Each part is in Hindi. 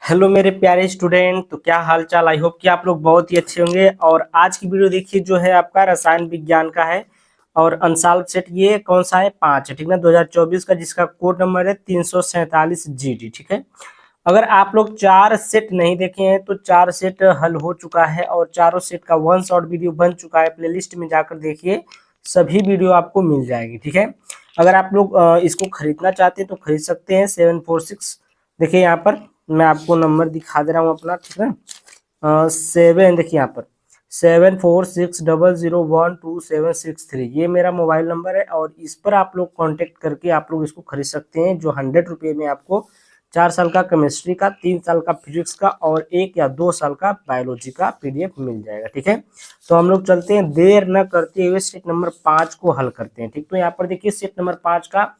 हेलो मेरे प्यारे स्टूडेंट, तो क्या हाल चाल। आई होप कि आप लोग बहुत ही अच्छे होंगे। और आज की वीडियो देखिए जो है आपका रसायन विज्ञान का है और अनसॉल्व सेट ये कौन सा है 5 है, ठीक ना, 2024 का, जिसका कोड नंबर है 347 GD, ठीक है। अगर आप लोग 4 सेट नहीं देखे हैं तो 4 सेट हल हो चुका है और चारों सेट का वन शॉट वीडियो बन चुका है। प्लेलिस्ट में जाकर देखिए, सभी वीडियो आपको मिल जाएगी, ठीक है। अगर आप लोग इसको खरीदना चाहते हैं तो खरीद सकते हैं। 746 देखिए यहाँ पर मैं आपको नंबर दिखा दे रहा हूँ अपना, ठीक है। 7 देखिए यहाँ पर 7460012763 ये मेरा मोबाइल नंबर है और इस पर आप लोग कांटेक्ट करके आप लोग इसको खरीद सकते हैं, जो 100 रुपये में आपको 4 साल का केमिस्ट्री का, 3 साल का फिजिक्स का और 1 या 2 साल का बायोलॉजी का PDF मिल जाएगा, ठीक है। तो हम लोग चलते हैं, देर न करते हुए सेट नंबर 5 को हल करते हैं, ठीक। तो यहाँ पर देखिए सेट नंबर 5 का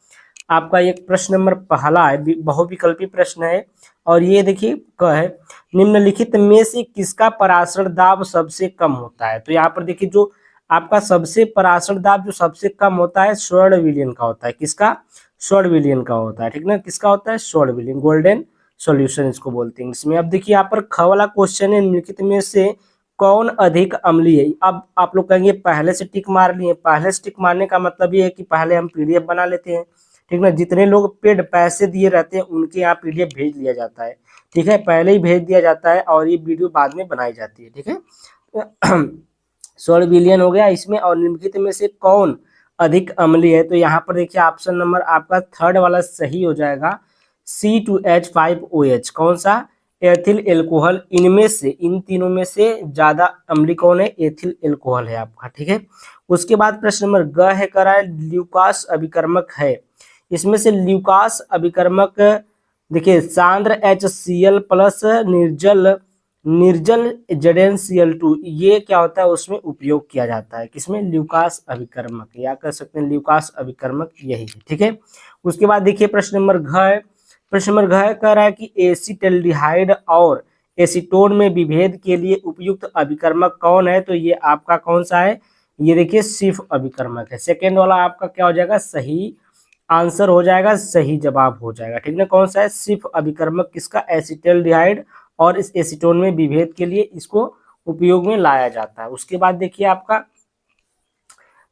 आपका एक प्रश्न नंबर पहला है, बहुविकल्पी प्रश्न है। और ये देखिए क है, निम्नलिखित में से किसका पराशर दाब सबसे कम होता है। तो यहाँ पर देखिए जो आपका सबसे पराशर दाब जो सबसे कम होता है स्वर्ण विलयन का होता है। किसका? स्वर्ण विलयन का होता है, ठीक ना। किसका होता है? स्वर्ण विलयन, गोल्डन सॉल्यूशन इसको बोलते हैं इसमें। अब देखिए यहाँ पर ख वाला क्वेश्चन है, निम्नलिखित में से कौन अधिक अम्लीय है। अब आप लोग कहेंगे पहले से टिक मार लिए। पहले से टिक मारने का मतलब ये है कि पहले हम PDF बना लेते हैं, ठीक ना। जितने लोग पेड पैसे दिए रहते हैं उनके यहाँ PDF भेज दिया जाता है, ठीक है। पहले ही भेज दिया जाता है और ये वीडियो बाद में बनाई जाती है, ठीक है। 16 बिलियन हो गया इसमें। और निम्नलिखित में से कौन अधिक अम्लीय है। तो यहाँ पर देखिए ऑप्शन नंबर आपका थर्ड वाला सही हो जाएगा, C2H5OH। कौन सा? Ethyl alcohol. इनमें से, इन तीनों में से ज्यादा अम्लीय कौन है? एथिल एल्कोहल है आपका, ठीक है। उसके बाद प्रश्न नंबर ग है, करा है ल्यूकास अभिकर्मक है। इसमें से ल्यूकास अभिकर्मक देखिए सांद्र HCl प्लस निर्जल निर्जल ZnCl2 ये क्या होता है, उसमें उपयोग किया जाता है। किसमें? ल्यूकास अभिकर्मक, या कह सकते हैं ल्यूकास अभिकर्मक यही है, ठीक है। उसके बाद देखिए प्रश्न नंबर घ है। प्रश्न नंबर घ कह रहा है कि एसिटल्डिहाइड और एसीटोन में विभेद के लिए उपयुक्त अभिकर्मक कौन है। तो ये आपका कौन सा है? ये देखिए सिर्फ अभिकर्मक है। सेकेंड वाला आपका क्या हो जाएगा? सही आंसर हो जाएगा, सही जवाब हो जाएगा, ठीक ना। कौन सा है? सिर्फ अभिकर्मक। किसका? एसिटल्डिहाइड और इस एसीटोन में विभेद के लिए इसको उपयोग में लाया जाता है। उसके बाद देखिए आपका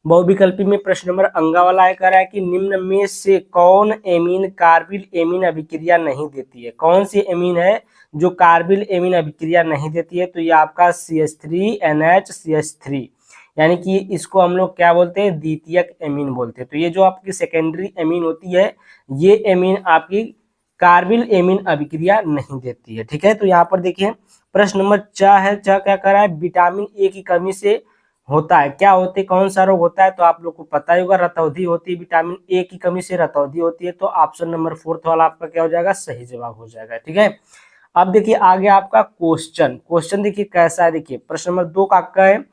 बहुविकल्पी में प्रश्न नंबर अंगा वाला है, कह रहा है कि निम्न में से कौन एमीन कार्बिल एमीन अभिक्रिया नहीं देती है। कौन सी एमीन है जो कार्बिल एमीन अभिक्रिया नहीं देती है। तो ये आपका CH3NH CH3, यानी कि इसको हम लोग क्या बोलते हैं? द्वितीयक एमीन बोलते हैं। तो ये जो आपकी सेकेंडरी एमीन होती है, ये एमीन आपकी कार्बिल एमीन अभिक्रिया नहीं देती है, ठीक है। तो यहाँ पर देखिए प्रश्न नंबर च है। च क्या कर रहा है? विटामिन ए की कमी से होता है क्या होते, कौन सा रोग होता है। तो आप लोग को पता ही होगा, रतौंधी होती है। विटामिन ए की कमी से रतौंधी होती है। तो ऑप्शन नंबर फोर्थ वाला आपका क्या हो जाएगा? सही जवाब हो जाएगा, ठीक है। अब देखिए आगे आपका क्वेश्चन क्वेश्चन देखिए कैसा है। देखिए प्रश्न नंबर 2 का क्या है?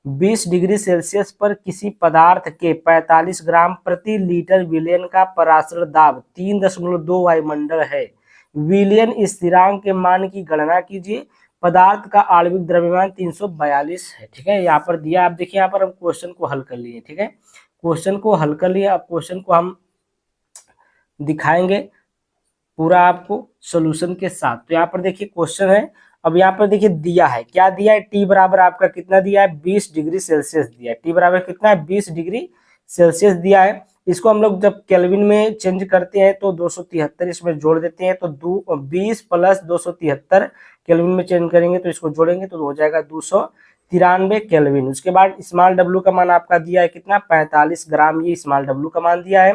20 डिग्री सेल्सियस पर किसी पदार्थ के 45 ग्राम प्रति लीटर विलयन का पराशर दाब 3.2 वायुमंडल है। विलयन स्थिरांक के मान की गणना कीजिए। पदार्थ का आणविक द्रव्यमान 342 है, ठीक है। यहाँ पर दिया, आप देखिए यहाँ पर हम क्वेश्चन को हल कर लिए, ठीक है। क्वेश्चन को हल कर लिए। अब क्वेश्चन को हम दिखाएंगे पूरा आपको सॉल्यूशन के साथ। तो यहाँ पर देखिए क्वेश्चन है। अब यहाँ पर देखिए दिया है, क्या दिया है? टी बराबर आपका कितना दिया है? 20 डिग्री सेल्सियस दिया है। टी बराबर कितना है? 20 डिग्री सेल्सियस दिया है। इसको हम लोग जब केल्विन में चेंज करते हैं तो 273 इसमें जोड़ देते हैं। तो 20 प्लस 273 केल्विन में चेंज करेंगे तो इसको जोड़ेंगे तो हो जाएगा 293 केल्विन। उसके बाद स्मॉल डब्ल्यू का मान आपका दिया है कितना? 45 ग्राम, ये स्मॉल डब्ल्यू का मान दिया है।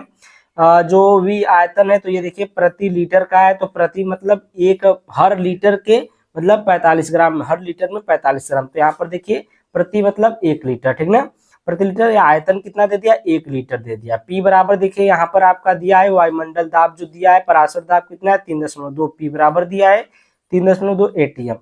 जो भी आयतन है तो ये देखिए प्रति लीटर का है। तो प्रति मतलब एक, हर लीटर के मतलब 45 ग्राम, हर लीटर में 45 ग्राम। तो यहाँ पर देखिए प्रति मतलब 1 लीटर, ठीक ना। प्रति लीटर या आयतन कितना दे दिया? 1 लीटर दे दिया। पी बराबर देखिए यहाँ पर आपका दिया है वायुमंडल दाब जो दिया है, पराशर दाब कितना है? 3.2। पी बराबर दिया है 3.2 ATM।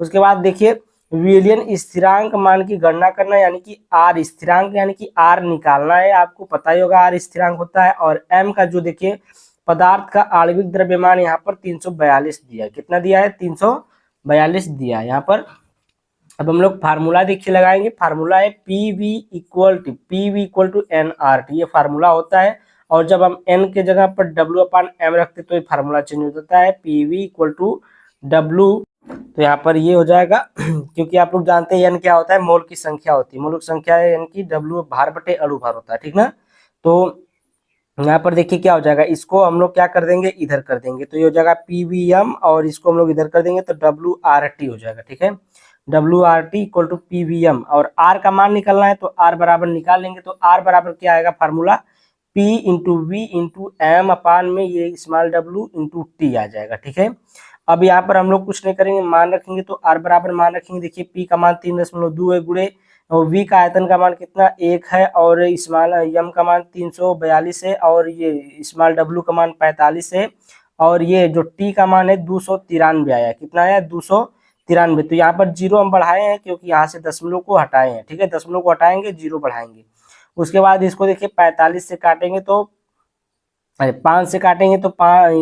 उसके बाद देखिए विलयन स्थिरांक मान की गणना करना, यानी कि आर स्थिरांक, यानी कि आर निकालना है। आपको पता ही होगा आर स्थिरांक होता है। और एम का जो देखिए पदार्थ का आणविक द्रव्यमान यहाँ पर 342 दिया है। कितना दिया है? 342 दिया है यहाँ पर। अब हम लोग फार्मूला देखिए लगाएंगे। फार्मूला है P V equal to NRT, ये फार्मूला होता है। और जब हम n के जगह पर W/m रखते तो ये फार्मूला चेंज हो जाता है। P V equal to W, तो यहाँ पर ये हो जाएगा क्योंकि आप लोग जानते हैं एन क्या होता है, मोल की संख्या होती है, मोल की संख्या है एन की, W भार बटे अणु भार होता है, ठीक ना। तो यहाँ पर देखिए क्या हो जाएगा, इसको हम लोग क्या कर देंगे, इधर कर देंगे, तो ये हो जाएगा PVM, और इसको हम लोग इधर कर देंगे तो WRT हो जाएगा, ठीक है। WRT इक्वल टू PVM, और R का मान निकालना है तो R बराबर निकाल लेंगे, तो R बराबर क्या आएगा formula, P into V into M अपान में ये स्मॉल w इंटू टी आ जाएगा, ठीक है। अब यहाँ पर हम लोग कुछ नहीं करेंगे, मान रखेंगे, तो R बराबर मान रखेंगे, देखिए P का मान 3.2 है, गुणे और V का आयतन का मान कितना 1 है, और स्मॉल m का मान 342 है, और ये स्मॉल w का मान 45 है, और ये जो t का मान है 293 आया, कितना आया 293। तो यहाँ पर जीरो हम बढ़ाए हैं क्योंकि यहाँ से दशमलव को हटाए हैं, ठीक है, दशमलव को हटाएंगे जीरो बढ़ाएंगे। उसके बाद इसको देखिए 45 से काटेंगे तो 5 से काटेंगे तो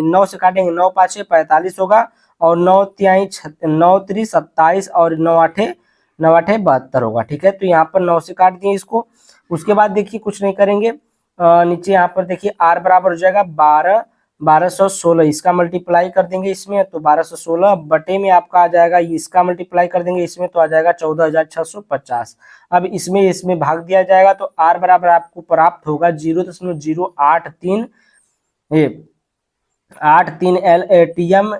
9 से काटेंगे, 9 5 45 होगा, और 9 तिहाई 9 3 27, और 9 8 72 होगा, ठीक है। तो यहाँ पर 9 से काट दिए इसको। उसके बाद देखिए कुछ नहीं करेंगे, नीचे यहाँ पर देखिए R बराबर हो जाएगा 1216, इसका मल्टीप्लाई कर देंगे इसमें तो 1216 बटे में आपका आ जाएगा, इसका मल्टीप्लाई कर देंगे इसमें तो आ जाएगा 14,650। अब इसमें भाग दिया जाएगा तो R बराबर आपको प्राप्त होगा 0.083 ATM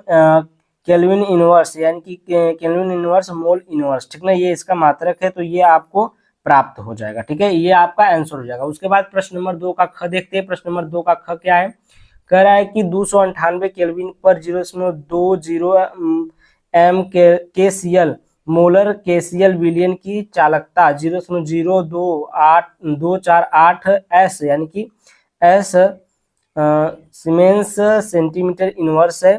केल्विन इनवर्स, यानी कि केल्विन इनवर्स मोल इनवर्स, ठीक ना, ये इसका मात्रक है, तो ये आपको प्राप्त हो जाएगा, ठीक है, ये आपका आंसर हो जाएगा। उसके बाद प्रश्न नंबर 2 का ख देखते हैं। प्रश्न नंबर 2 का ख क्या है, कह रहा है कि 298 केल्विन पर 0.20 एम के सीएल मोलर केसीएल विलियन की चालकता 0.028 एस, यानी कि एस सीमेंस सेंटीमीटर इनवर्स है,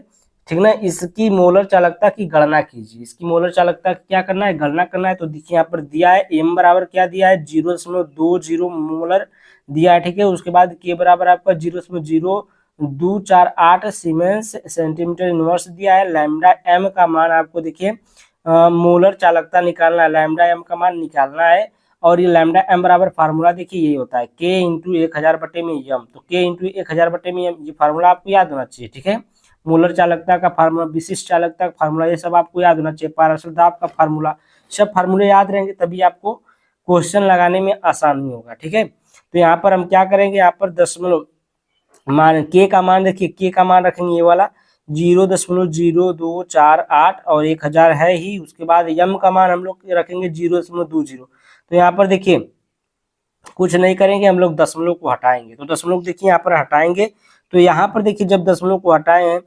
ठीक ना। इसकी मोलर चालकता की गणना कीजिए। इसकी मोलर चालकता क्या करना है, गणना करना है। तो देखिए यहाँ पर दिया है m बराबर क्या दिया है 0.20 मोलर दिया है, ठीक है। उसके बाद k बराबर आपका 0.0248 सीमेंस सेंटीमीटर इनवर्स दिया है। लैम्डा m का मान आपको देखिए मोलर चालकता निकालना है, लैम्डा m का मान निकालना है, और ये लैम्डा m बराबर फार्मूला देखिए ये होता है k इंटू 1000 बटे में m, तो k इंटू 1000 बटे में m, ये फार्मूला आपको याद होना चाहिए, ठीक है। मोलर चालकता का फार्मूला, विशिष्ट चालकता का फार्मूला, ये सब आपको याद होना चाहिए। पारस्पर दाब का फार्मूला, सब फार्मूले याद रहेंगे तभी आपको क्वेश्चन लगाने में आसानी होगा, ठीक है। तो यहाँ पर हम क्या करेंगे, यहाँ पर दशमलव मान के का मान देखिए, के का मान रखेंगे ये वाला 0.0248 और 1000 है ही। उसके बाद यम का मान हम लोग रखेंगे 0.20। तो यहाँ पर देखिए कुछ नहीं करेंगे, हम लोग दशमलव को हटाएंगे, तो दशमलव देखिए यहाँ पर हटाएंगे, तो यहाँ पर देखिए जब दशमलव को हटाए हैं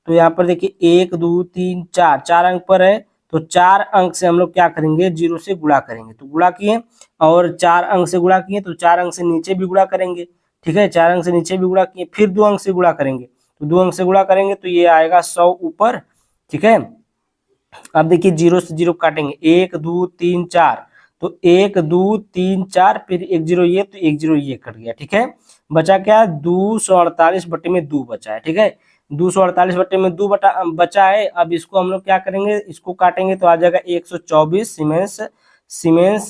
तो यहाँ पर देखिए 1 2 3 4 4 अंक पर है, तो 4 अंक से हम लोग क्या करेंगे, 0 से गुणा करेंगे, तो गुणा किए, और 4 अंक से गुणा किए तो 4 अंक से नीचे भी गुणा करेंगे, ठीक है। 4 अंक से नीचे भी गुणा किए, फिर 2 अंक से गुणा करेंगे, तो 2 अंक से गुणा करेंगे तो ये आएगा 100 ऊपर, ठीक है। अब देखिए 0 से 0 काटेंगे, 1 2 3 4, तो 1 2 3 4, फिर 1 0 ये, तो 1 0 ये कट गया, ठीक है। बचा क्या, 248 बटे में 2 बचा है, ठीक है। 248 बटे में 2 बचा है। अब इसको हम लोग क्या करेंगे, इसको काटेंगे तो आ जाएगा 124 सीमेंस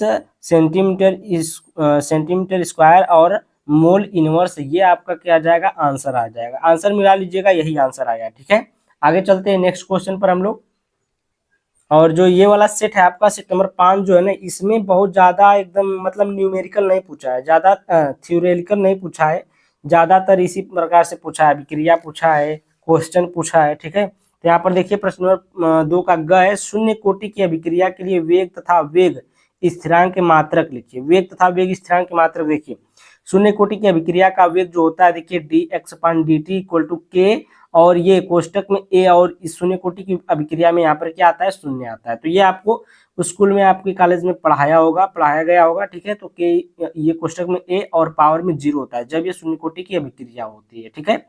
सेंटीमीटर स्क्वायर और मोल इनवर्स, ये आपका क्या आ जाएगा, आंसर आ जाएगा। आंसर मिला लीजिएगा, यही आंसर आया, ठीक है। आगे चलते हैं नेक्स्ट क्वेश्चन पर हम लोग। और जो ये वाला सेट है आपका, सेट नंबर 5 जो है ना, इसमें बहुत ज्यादा एकदम मतलब न्यूमेरिकल नहीं पूछा है, ज्यादा थ्योरेटिकल नहीं पूछा है, ज्यादातर इसी प्रकार से पूछा है, अभिक्रिया पूछा है, क्वेश्चन पूछा है, ठीक है। तो यहाँ पर देखिए प्रश्न नंबर 2 का ग है, शून्य कोटि की अभिक्रिया के लिए वेग तथा वेग स्थिरांक के मात्रक लिखिए। वेग तथा वेग स्थिरांक के मात्रक देखिए, शून्य कोटि की अभिक्रिया का वेग जो होता है देखिए dx/dt इक्वल टू k, और ये कोष्टक में a, और इस शून्य कोटि की अभिक्रिया में यहाँ पर क्या आता है, शून्य आता है। तो ये आपको स्कूल में आपके कॉलेज में पढ़ाया गया होगा, ठीक है। तो के ये कोष्टक में a और पावर में 0 होता है जब ये शून्य कोटि की अभिक्रिया होती है, ठीक है।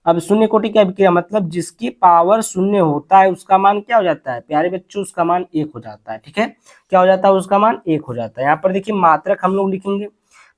अब शून्य कोटि की अभिक्रिया मतलब जिसकी पावर शून्य होता है उसका मान क्या हो जाता है प्यारे बच्चों, उसका मान 1 हो जाता है, ठीक है। क्या हो जाता है, उसका मान 1 हो जाता है। यहाँ पर देखिए मात्रक हम लोग लिखेंगे,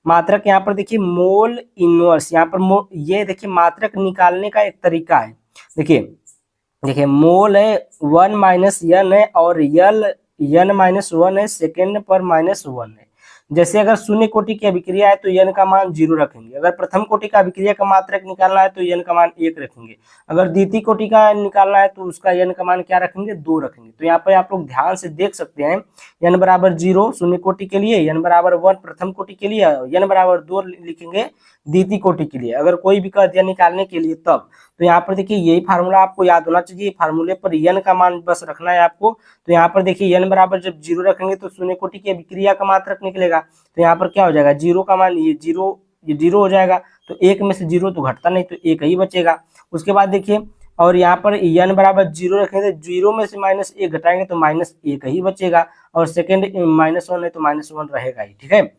मात्रक यहाँ पर देखिए मोल इनवर्स, यहाँ पर ये देखिए मात्रक निकालने का एक तरीका है। देखिए मोल है 1 - n है, और यल n - 1 है, सेकेंड पर -1 है। जैसे अगर शून्य कोटि की अभिक्रिया है तो n का मान 0 रखेंगे, अगर प्रथम कोटि का अभिक्रिया का मात्रक निकालना है तो n का मान 1 रखेंगे, अगर द्वितीय कोटि का निकालना है तो उसका n का मान क्या रखेंगे 2 रखेंगे। तो यहाँ पर आप लोग ध्यान से देख सकते हैं n बराबर 0 शून्य कोटि के लिए, n बराबर 1 प्रथम कोटि के लिए, n बराबर 2 लिखेंगे द्वितीय कोटि के लिए, अगर कोई भी दिया निकालने के लिए तब। तो यहाँ पर देखिए यही फार्मूला आपको याद होना चाहिए, फार्मूले पर n का मान बस रखना है आपको। तो यहाँ पर देखिए n बराबर जब 0 रखेंगे तो शून्य कोटि की अभिक्रिया का मात्रक निकलेगा, तो यहाँ पर क्या हो जाएगा 0 का मान ये 0 हो जाएगा, तो 1 में से 0 तो घटता नहीं, तो 1 ही बचेगा। उसके बाद देखिए और यहाँ पर n बराबर 0 रखेंगे तो 0 में से -1 घटाएंगे तो -1 ही बचेगा, और सेकेंड -1 है तो -1 रहेगा ही, ठीक है।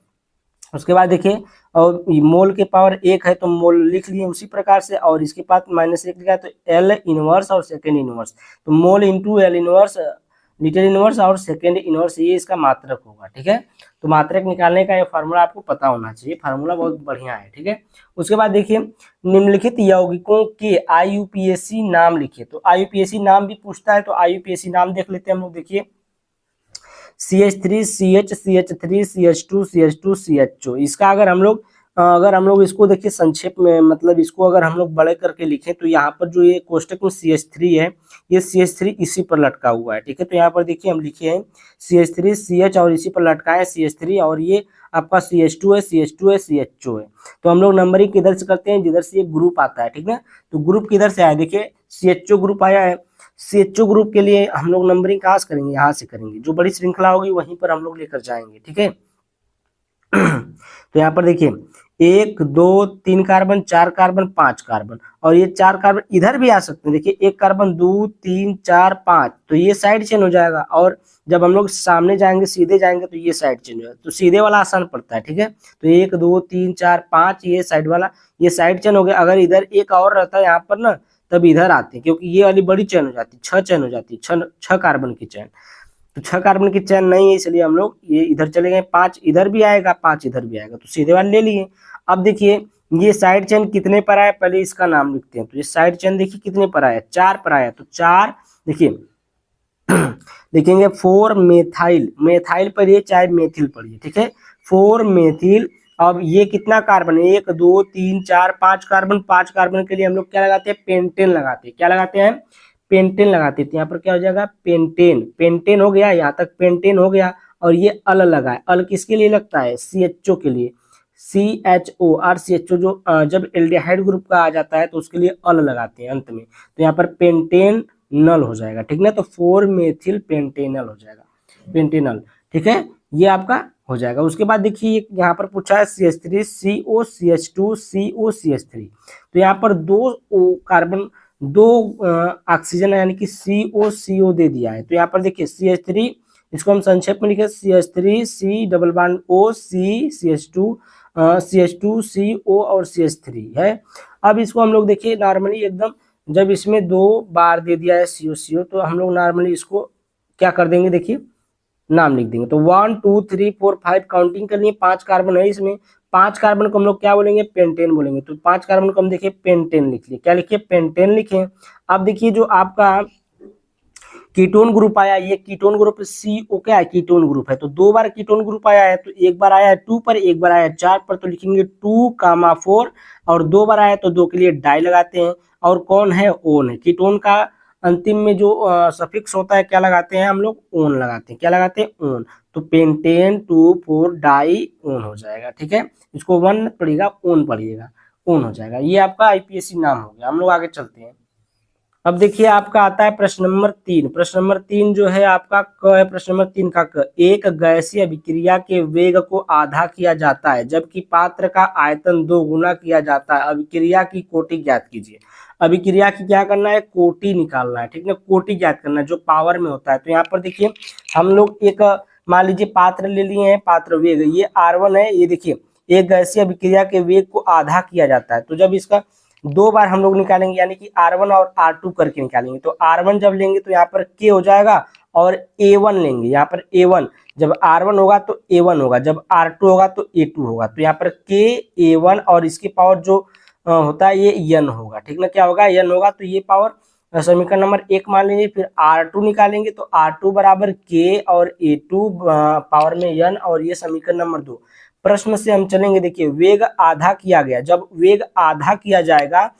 उसके बाद देखिए और मोल के पावर 1 है तो मोल लिख लिए उसी प्रकार से, और इसके पास -1 लिखा है तो L इनवर्स और सेकेंड इनवर्स, तो mole into L inverse litre inverse और सेकेंड इनवर्स, ये इसका मात्रक होगा, ठीक है। तो मात्रक निकालने का ये फार्मूला आपको पता होना चाहिए, फार्मूला बहुत बढ़िया है, ठीक है। उसके बाद देखिए निम्नलिखित यौगिकों के IUPAC नाम लिखिए, तो IUPAC नाम भी पूछता है, तो IUPAC नाम देख लेते हैं हम लोग। देखिए CH3 CH CH3 CH2 CH2 CHO, इसका अगर हम लोग इसको देखिए संक्षेप में, मतलब इसको अगर हम लोग बड़े करके लिखें तो यहाँ पर जो ये कोष्टक में CH3 है, ये CH3 इसी पर लटका हुआ है, ठीक है। तो यहाँ पर देखिए हम लिखे हैं CH3 CH और इसी पर लटका है CH3, और ये आपका CH2 है, CH2 है, CHO है। तो हम लोग नंबरिंग किधर से करते हैं, जिधर से ये ग्रुप आता है, ठीक है। तो ग्रुप किधर से आया, देखिए CHO ग्रुप आया है, CHO ग्रुप के लिए हम लोग नंबरिंग कहाँ से करेंगे, यहाँ से करेंगे, जो बड़ी श्रृंखला होगी वहीं पर हम लोग लेकर जाएंगे, ठीक है। तो यहाँ पर देखिए 1 2 3 कार्बन, 4 कार्बन, 5 कार्बन, और ये 4 कार्बन इधर भी आ सकते हैं। देखिए 1 कार्बन 2 3 4 5, तो ये साइड चेन हो जाएगा, और जब हम लोग सामने जाएंगे सीधे जाएंगे तो ये साइड चेन हो जाएगा, तो सीधे वाला आसान पड़ता है, ठीक है। तो 1 2 3 4 5 ये साइड वाला, ये साइड चेन हो गया। अगर इधर एक और रहता है यहाँ पर ना, तब इधर आते हैं, क्योंकि ये वाली बड़ी चेन हो जाती है, 6 चेन हो जाती है, 6 कार्बन की चेन। तो 6 कार्बन की चेन नहीं है, इसलिए हम लोग ये इधर चले गए, 5 इधर भी आएगा, 5 इधर भी आएगा, तो सीधे वाले ले लिए। अब देखिए ये साइड चेन कितने पर आया, पहले इसका नाम लिखते हैं। तो ये साइड चेन देखिए कितने पर आया, 4 पर आया, तो 4 देखिए देखेंगे 4 मेथाइल, मेथाइल पर ये चाहे मेथिल पढ़िए, ठीक है, 4 मेथिल। अब ये कितना कार्बन है, 1 2 3 4 5 कार्बन, 5 कार्बन के लिए हम लोग क्या लगाते हैं, पेंटेन लगाते हैं, क्या लगाते हैं, पेंटेन लगाते हैं। तो यहाँ पर क्या हो जाएगा, पेंटेन, पेंटेन हो गया, यहाँ तक पेंटेन हो गया। और ये अल लगा है, अल किसके लिए लगता है, CHO के लिए, CHO और CHO जो जब एल्डिहाइड ग्रुप का आ जाता है तो उसके लिए अल लगाते हैं अंत में, तो यहाँ पर पेंटेन नल हो जाएगा, ठीक ना। तो 4 मेथिल पेंटेनल हो जाएगा, पेंटेनल, ठीक है, ये आपका हो जाएगा। उसके बाद देखिए यहाँ पर पूछा है CH3 CO CH2 CO CH3, तो यहाँ पर 2 कार्बन 2 ऑक्सीजन यानी कि CO दे दिया है। तो यहाँ पर देखिए CH3, इसको हम संक्षेप में लिखे CH3 C double bond O C CH2 CO और CH3 है। अब इसको हम लोग देखिए नॉर्मली एकदम, जब इसमें 2 बार दे दिया है CO तो हम लोग नॉर्मली इसको क्या कर देंगे, देखिए नाम लिख देंगे। तो 1 2 3 4 5 काउंटिंग करनी है, 5 कार्बन है इसमें, 5 कार्बन को हम लोग क्या बोलेंगे, पेंटेन बोलेंगे। तो 5 कार्बन को हम देखिए पेंटेन लिख लिए, क्या लिखिए, पेंटेन लिखे। अब देखिए जो आपका कीटोन ग्रुप आया, ये कीटोन ग्रुप CO क्या है, कीटोन ग्रुप है, तो 2 बार कीटोन ग्रुप आया है, तो एक बार आया है 2 पर, एक बार आया है 4 पर, तो लिखेंगे 2,4, और 2 बार आया तो 2 के लिए डाई लगाते हैं, और कौन है, ओन है। कीटोन का अंतिम में जो सफिक्स होता है क्या लगाते हैं हम लोग, ओन लगाते हैं, क्या लगाते हैं, ओन। तो पेंटेन 2,4 डाई ओन हो जाएगा, ठीक है। इसको 1 पढ़िएगा, ओन पढ़िएगा, ओन हो जाएगा। ये आपका IPAC नाम हो गया। हम लोग आगे चलते हैं। अब देखिए आपका आता है प्रश्न नंबर 3। प्रश्न नंबर 3 जो है आपका क है, प्रश्न नंबर 3 का क, एक गैसीय अभिक्रिया के वेग को आधा किया जाता है जबकि पात्र का आयतन 2 गुना किया जाता है, अभिक्रिया की कोटि ज्ञात कीजिए। अभिक्रिया की क्या करना है, कोटि निकालना है, ठीक है, कोटि ज्ञात करना है जो पावर में होता है। तो यहाँ पर देखिए हम लोग एक मान लीजिए पात्र ले लिए हैं, पात्र वेग ये R1 है, ये देखिए एक गैसीय अभिक्रिया के वेग को आधा किया जाता है, तो जब इसका 2 बार हम लोग निकालेंगे यानी कि R1 और R2 करके निकालेंगे, तो R1 जब लेंगे तो यहाँ पर K हो जाएगा, और A1 लेंगे, यहाँ पर A1 जब R1 होगा तो A1 होगा, जब R2 होगा तो A2 होगा, तो यहाँ पर K A1 और इसकी पावर जो होता है ये N होगा, ठीक ना, क्या होगा, N होगा। तो ये पावर समीकरण नंबर 1 मान लेंगे, फिर R2 निकालेंगे तो R2 बराबर K और A2 पावर में n, और ये समीकरण नंबर 2। प्रश्न से हम चलेंगे, देखिए वेग आधा किया गया, जब वेग आधा किया जाएगा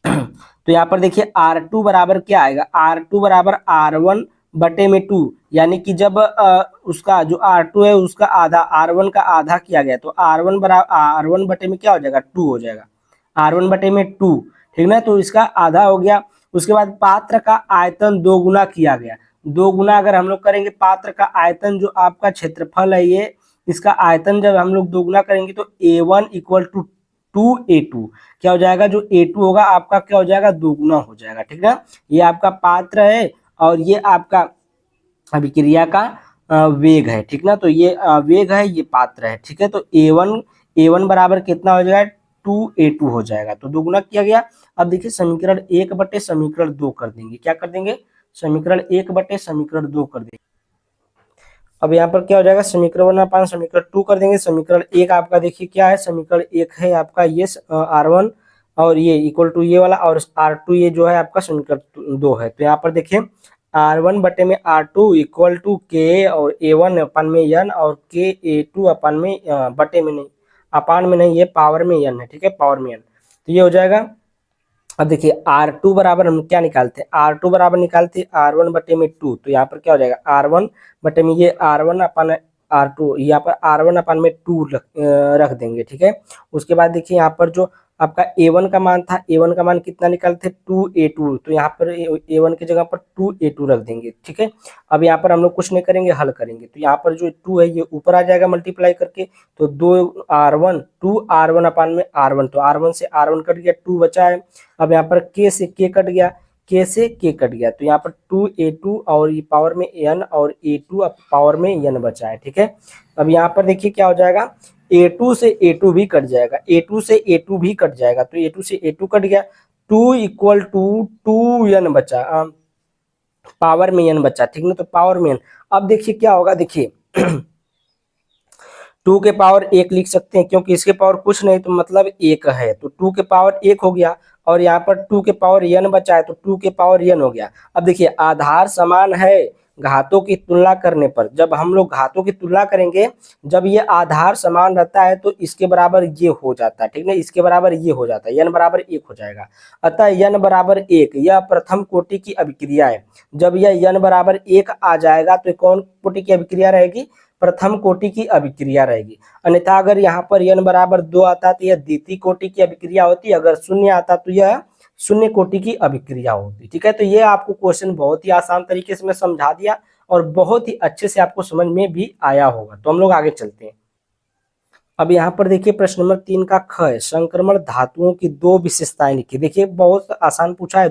तो यहाँ पर देखिए R2 बराबर क्या आएगा, R2 बराबर R1 बटे में 2, यानी कि जब उसका जो R2 है उसका आधा, R1 का आधा किया गया तो R1 बराबर R1 बटे में क्या हो जाएगा, 2 हो जाएगा, R1 बटे में 2, ठीक ना, तो इसका आधा हो गया। उसके बाद पात्र का आयतन 2 गुना किया गया, 2 गुना अगर हम लोग करेंगे पात्र का आयतन, जो आपका क्षेत्रफल है ये, इसका आयतन जब हम लोग 2 गुना करेंगे तो A1 इक्वल टू 2A2 क्या हो जाएगा, जो A2 होगा आपका क्या हो जाएगा, 2 गुना हो जाएगा, ठीक ना। ये आपका पात्र है और ये आपका अभिक्रिया का वेग है, ठीक ना, तो ये वेग है, ये पात्र है, ठीक है। तो A1 बराबर कितना हो जाएगा, 2A2 हो जाएगा, तो 2 गुना किया गया। अब देखिए समीकरण 1 बटे समीकरण 2 कर देंगे, क्या कर देंगे, समीकरण 1 बटे समीकरण 2 कर देंगे। अब यहाँ पर क्या हो जाएगा, समीकरण 1 समीकरण 2 कर देंगे। समीकरण 1 आपका देखिए क्या है, समीकरण 1 है आपका ये R1 और ये इक्वल टू ये वाला, और R2 ये जो है आपका समीकरण 2 है। तो यहाँ पर देखिए R1 बटे में R2 इक्वल टू K और A1 अपन में n और K A2 अपन में बटे में नहीं, अपान में नहीं, ये पावर में n है, ठीक है, पावर में n, तो ये हो जाएगा। अब देखिए R2 बराबर हम क्या निकालते हैं, R2 बराबर निकालते हैं R1 बटे में 2, तो यहाँ पर क्या हो जाएगा R1 बटे में ये R1 अपन R2, यहाँ पर R1 अपन में 2 रख देंगे, ठीक है। उसके बाद देखिए यहाँ पर जो आपका A1 का मान था, A1 का मान कितना निकालते 2A2, तो यहाँ पर A1 की जगह पर 2A2 रख देंगे, ठीक है। अब यहाँ पर हम लोग कुछ नहीं करेंगे, हल करेंगे, तो यहाँ पर जो 2 है ये ऊपर आ जाएगा मल्टीप्लाई करके, तो 2R1 अपन में R1, तो R1 से R1 कट गया, 2 बचा है। अब यहाँ पर K से K कट गया, K से K कट गया, तो यहाँ पर 2A2 और ये पावर में n और A2 पावर में n बचा है, ठीक है। अब यहाँ पर देखिए क्या हो जाएगा, A2 से A2 भी कट जाएगा, A2 से A2 भी कट जाएगा, तो A2 से A2 कट गया, 2 इक्वल टू 2n बचा, पावर में n बचा, ठीक ना, तो पावर में n। अब देखिए क्या होगा, देखिए 2 के पावर 1 लिख सकते हैं, क्योंकि इसके पावर कुछ नहीं तो मतलब 1 है, तो 2 के पावर 1 हो गया, और यहाँ पर 2 के पावर n बचा है, तो 2 के पावर n हो गया। अब देखिए आधार समान है, घातों की तुलना करने पर, जब हम लोग घातों की तुलना करेंगे, जब ये आधार समान रहता है तो इसके बराबर ये हो जाता है, ठीक है, इसके बराबर ये हो जाता है, n बराबर 1 हो जाएगा। अतः n बराबर 1 यह प्रथम कोटि की अभिक्रिया है। जब यह n बराबर 1 आ जाएगा तो कौन कोटि की अभिक्रिया रहेगी, प्रथम कोटि की अभिक्रिया रहेगी। अन्यथा अगर यहाँ पर n बराबर 2 आता तो यह द्वितीय कोटि की अभिक्रिया होती, अगर 0 आता तो यह शून्य कोटि की अभिक्रिया होती, ठीक है। तो ये आपको क्वेश्चन बहुत ही आसान तरीके से मैं समझा दिया और बहुत ही अच्छे से आपको समझ में भी आया होगा। तो हम लोग आगे चलते हैं। अब यहाँ पर देखिए प्रश्न नंबर 3 का ख है, संक्रमण धातुओं की 2 विशेषताएं लिखिए। देखिए बहुत आसान पूछा है,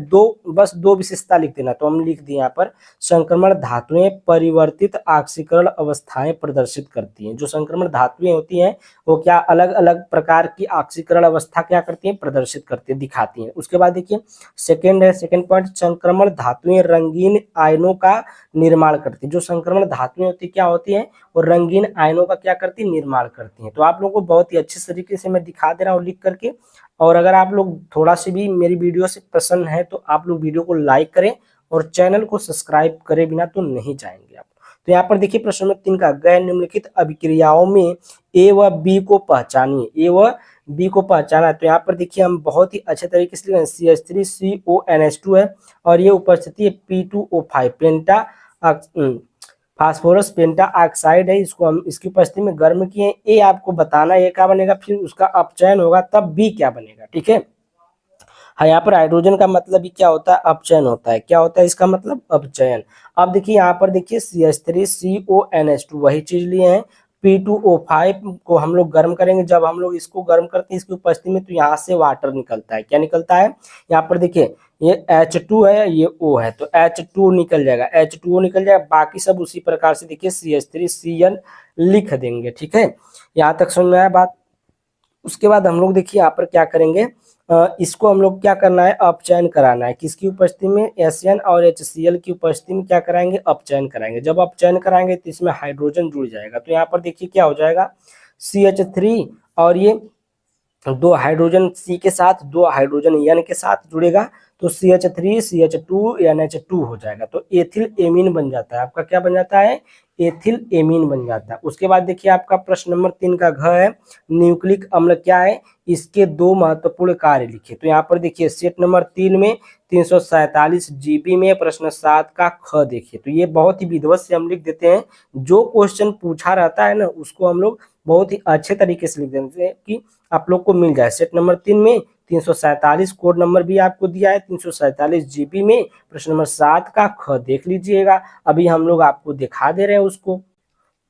बस दो विशेषता लिख देना, तो हम लिख दिए यहाँ पर, संक्रमण धातुएं परिवर्तित ऑक्सीकरण अवस्थाएं प्रदर्शित करती हैं। जो संक्रमण धातुएं होती हैं वो क्या अलग अलग प्रकार की ऑक्सीकरण अवस्था क्या करती हैं, प्रदर्शित करती है, दिखाती हैं। उसके बाद देखिए सेकेंड है, सेकेंड पॉइंट, संक्रमण धातुएं रंगीन आयनों का निर्माण करती है। जो संक्रमण धातुएं होती क्या होती हैं, और रंगीन आयनों का क्या करती है, निर्माण करती हैं। तो आप लोगों को बहुत ही अच्छे तरीके से मैं दिखा दे रहा हूँ लिख करके। और अगर आप लोग थोड़ा सी भी मेरी वीडियो से प्रसन्न है तो आप लोग वीडियो को लाइक करें और चैनल को सब्सक्राइब करे बिना तो नहीं जाएंगे आप। तो यहाँ पर देखिए प्रश्न नंबर 3 का, गैर निम्नलिखित अभिक्रियाओं में ए व बी को पहचानिए, ए व बी को पहचाना। तो यहाँ पर देखिए हम बहुत ही अच्छे तरीके से CH3CONH2 है और ये उपस्थिति है P2O5 पेंटा फास्फोरस पेंटा ऑक्साइड है, इसको हम इसकी उपस्थिति में गर्म किए। ए आपको बताना ये क्या बनेगा, फिर उसका अपचयन होगा तब बी क्या बनेगा, ठीक है। हाँ यहाँ पर हाइड्रोजन का मतलब भी क्या होता है, अपचयन होता है। क्या होता है इसका मतलब, अपचयन। अब देखिए यहाँ पर देखिए CH3CONH2 वही चीज लिए हैं, P2O5 को हम लोग गर्म करेंगे। जब हम लोग इसको गर्म करते हैं इसकी उपस्थिति में तो यहाँ से वाटर निकलता है। क्या निकलता है, यहाँ पर देखिए ये H2 है, ये O है, तो H2 निकल जाएगा, H2O निकल जाएगा, बाकी सब उसी प्रकार से देखिए CH3CN लिख देंगे, ठीक है। यहाँ तक समझ में आया बात। उसके बाद हम लोग देखिए यहाँ पर क्या करेंगे, इसको हम लोग क्या करना है, अपचयन कराना है। किसकी उपस्थिति में, SN और HCl की उपस्थिति में क्या कराएंगे, अपचयन कराएंगे। जब अपचयन कराएंगे तो इसमें हाइड्रोजन जुड़ जाएगा। तो यहाँ पर देखिए क्या हो जाएगा, CH3 और ये 2 हाइड्रोजन C के साथ 2 हाइड्रोजन N के साथ जुड़ेगा, तो CH3 CH2 NH2 हो जाएगा, तो एथिल एमीन बन जाता है। आपका क्या बन जाता है? एथिल एमीन बन जाता है। उसके बाद देखिए आपका प्रश्न नंबर 3 का घ है, न्यूक्लिक अम्ल क्या है, इसके दो महत्वपूर्ण कार्य लिखिए। तो यहाँ पर देखिए सेट नंबर 3 में 347 GB में प्रश्न 7 का ख देखिए। तो ये बहुत ही विधिवत से हम लिख देते हैं, जो क्वेश्चन पूछा रहता है ना उसको हम लोग बहुत ही अच्छे तरीके से लिख देते हैं कि आप लोग को मिल जाए। सेट नंबर 3 में 347 कोड नंबर भी आपको दिया है, 347 GB में प्रश्न नंबर 7 का ख देख लीजिएगा। अभी हम लोग आपको दिखा दे रहे हैं उसको।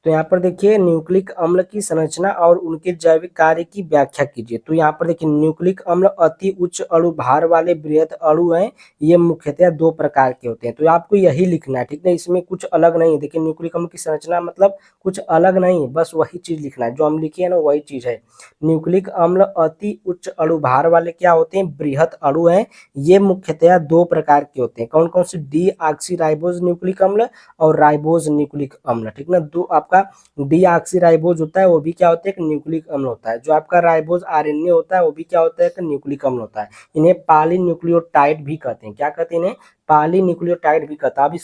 तो यहाँ पर देखिए न्यूक्लिक अम्ल की संरचना और उनके जैविक कार्य की व्याख्या कीजिए। तो यहाँ पर देखिए न्यूक्लिक अम्ल अति उच्च अणु भार वाले बृहद अणु हैं। ये मुख्यतः दो प्रकार के होते हैं, तो आपको यही लिखना है, ठीक है। इसमें कुछ अलग नहीं है। देखिए न्यूक्लिक अम्ल की संरचना मतलब कुछ अलग नहीं है, बस वही चीज लिखना है, जो हम लिखे हैं ना वही चीज है। न्यूक्लिक अम्ल अति उच्च अणु भार वाले क्या होते हैं? बृहद अणु हैं। ये मुख्यतः दो प्रकार के होते हैं। कौन कौन से? डी ऑक्सी राइबोज न्यूक्लिक अम्ल और राइबोज न्यूक्लिक अम्ल, ठीक ना। दो आपका डीऑक्सी राइबोज होता है, वो भी क्या होता है? एक न्यूक्लिक अम्ल होता है। जो आपका राइबोज RNA होता है वो भी क्या होता है? एक न्यूक्लिक अम्ल होता है। इन्हें पॉलीन्यूक्लियोटाइड भी कहते हैं। क्या कहते हैं इन्हें? पॉलीन्यूक्लियोटाइड भी कहते हैं। अब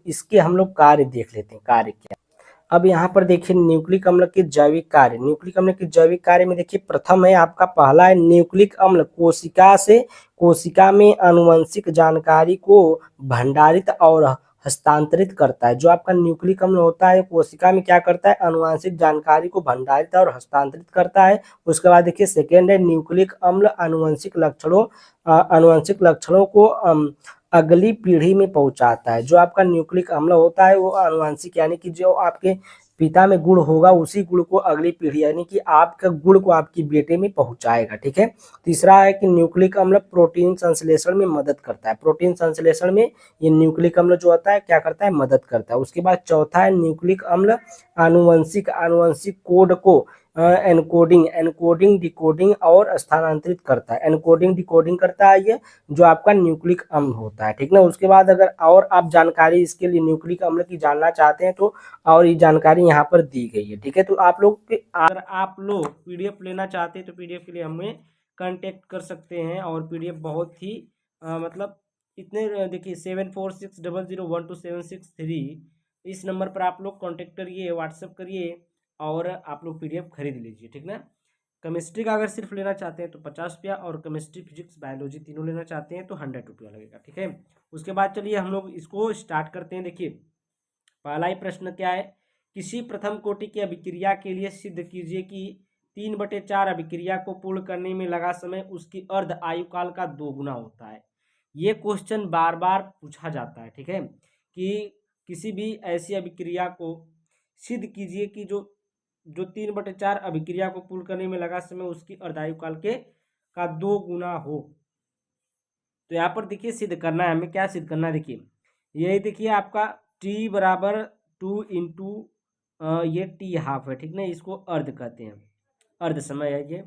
इसके हम लोग कार्य देख लेते हैं, कार्य क्या। अब यहाँ पर देखिए न्यूक्लिक अम्ल के जैविक कार्य। न्यूक्लिक अम्ल के जैविक कार्य में देखिए प्रथम है आपका, पहला है न्यूक्लिक अम्ल कोशिका में आनुवंशिक जानकारी को भंडारित और हस्तांतरित करता है। जो आपका न्यूक्लिक अम्ल होता है कोशिका में क्या करता है? आनुवंशिक जानकारी को भंडारित और हस्तांतरित करता है। उसके बाद देखिए सेकेंड है न्यूक्लिक अम्ल आनुवंशिक लक्षणों को अगली पीढ़ी में पहुंचाता है। जो आपका न्यूक्लिक अम्ल होता है वो आनुवंशिक यानी कि जो आपके पिता में गुण होगा उसी गुण को अगली पीढ़ी यानी कि आपका गुण को आपकी बेटे में पहुंचाएगा, ठीक है। तीसरा है कि न्यूक्लिक अम्ल प्रोटीन संश्लेषण में मदद करता है। प्रोटीन संश्लेषण में ये न्यूक्लिक अम्ल जो होता है क्या करता है? मदद करता है। उसके बाद चौथा है न्यूक्लिक अम्ल आनुवंशिक कोड को एनकोडिंग डिकोडिंग और स्थानांतरित करता है। एनकोडिंग डिकोडिंग करता है ये जो आपका न्यूक्लिक अम्ल होता है, ठीक ना। उसके बाद अगर और आप जानकारी इसके लिए न्यूक्लिक अम्ल की जानना चाहते हैं तो और ये जानकारी यहाँ पर दी गई है, ठीक है। तो आप लोग अगर आप लोग PDF लेना चाहते हैं तो PDF के लिए हमें कांटेक्ट कर सकते हैं। और PDF बहुत ही मतलब इतने देखिए 7460012763 इस नंबर पर आप लोग कांटेक्ट करिए, व्हाट्सएप करिए और आप लोग PDF खरीद लीजिए, ठीक ना। केमिस्ट्री का अगर सिर्फ लेना चाहते हैं तो 50 रुपया, और केमिस्ट्री फिजिक्स बायोलॉजी तीनों लेना चाहते हैं तो 100 रुपया लगेगा, ठीक है। उसके बाद चलिए हम लोग इसको स्टार्ट करते हैं। देखिए पहला ही प्रश्न क्या है, किसी प्रथम कोटि की अभिक्रिया के लिए सिद्ध कीजिए कि 3/4 अभिक्रिया को पूर्ण करने में लगा समय उसकी अर्ध आयुकाल का 2 गुना होता है। ये क्वेश्चन बार बार पूछा जाता है, ठीक है, कि किसी भी ऐसी अभिक्रिया को सिद्ध कीजिए कि जो 3/4 अभिक्रिया को पूर्ण करने में लगा समय उसकी अर्धायुकाल के का 2 गुना हो। तो यहाँ पर देखिए सिद्ध करना है हमें, क्या सिद्ध करना है? देखिए यही देखिए आपका T बराबर 2 इंटू ये T हाफ है, ठीक ना। इसको अर्ध कहते हैं, अर्ध समय है ये।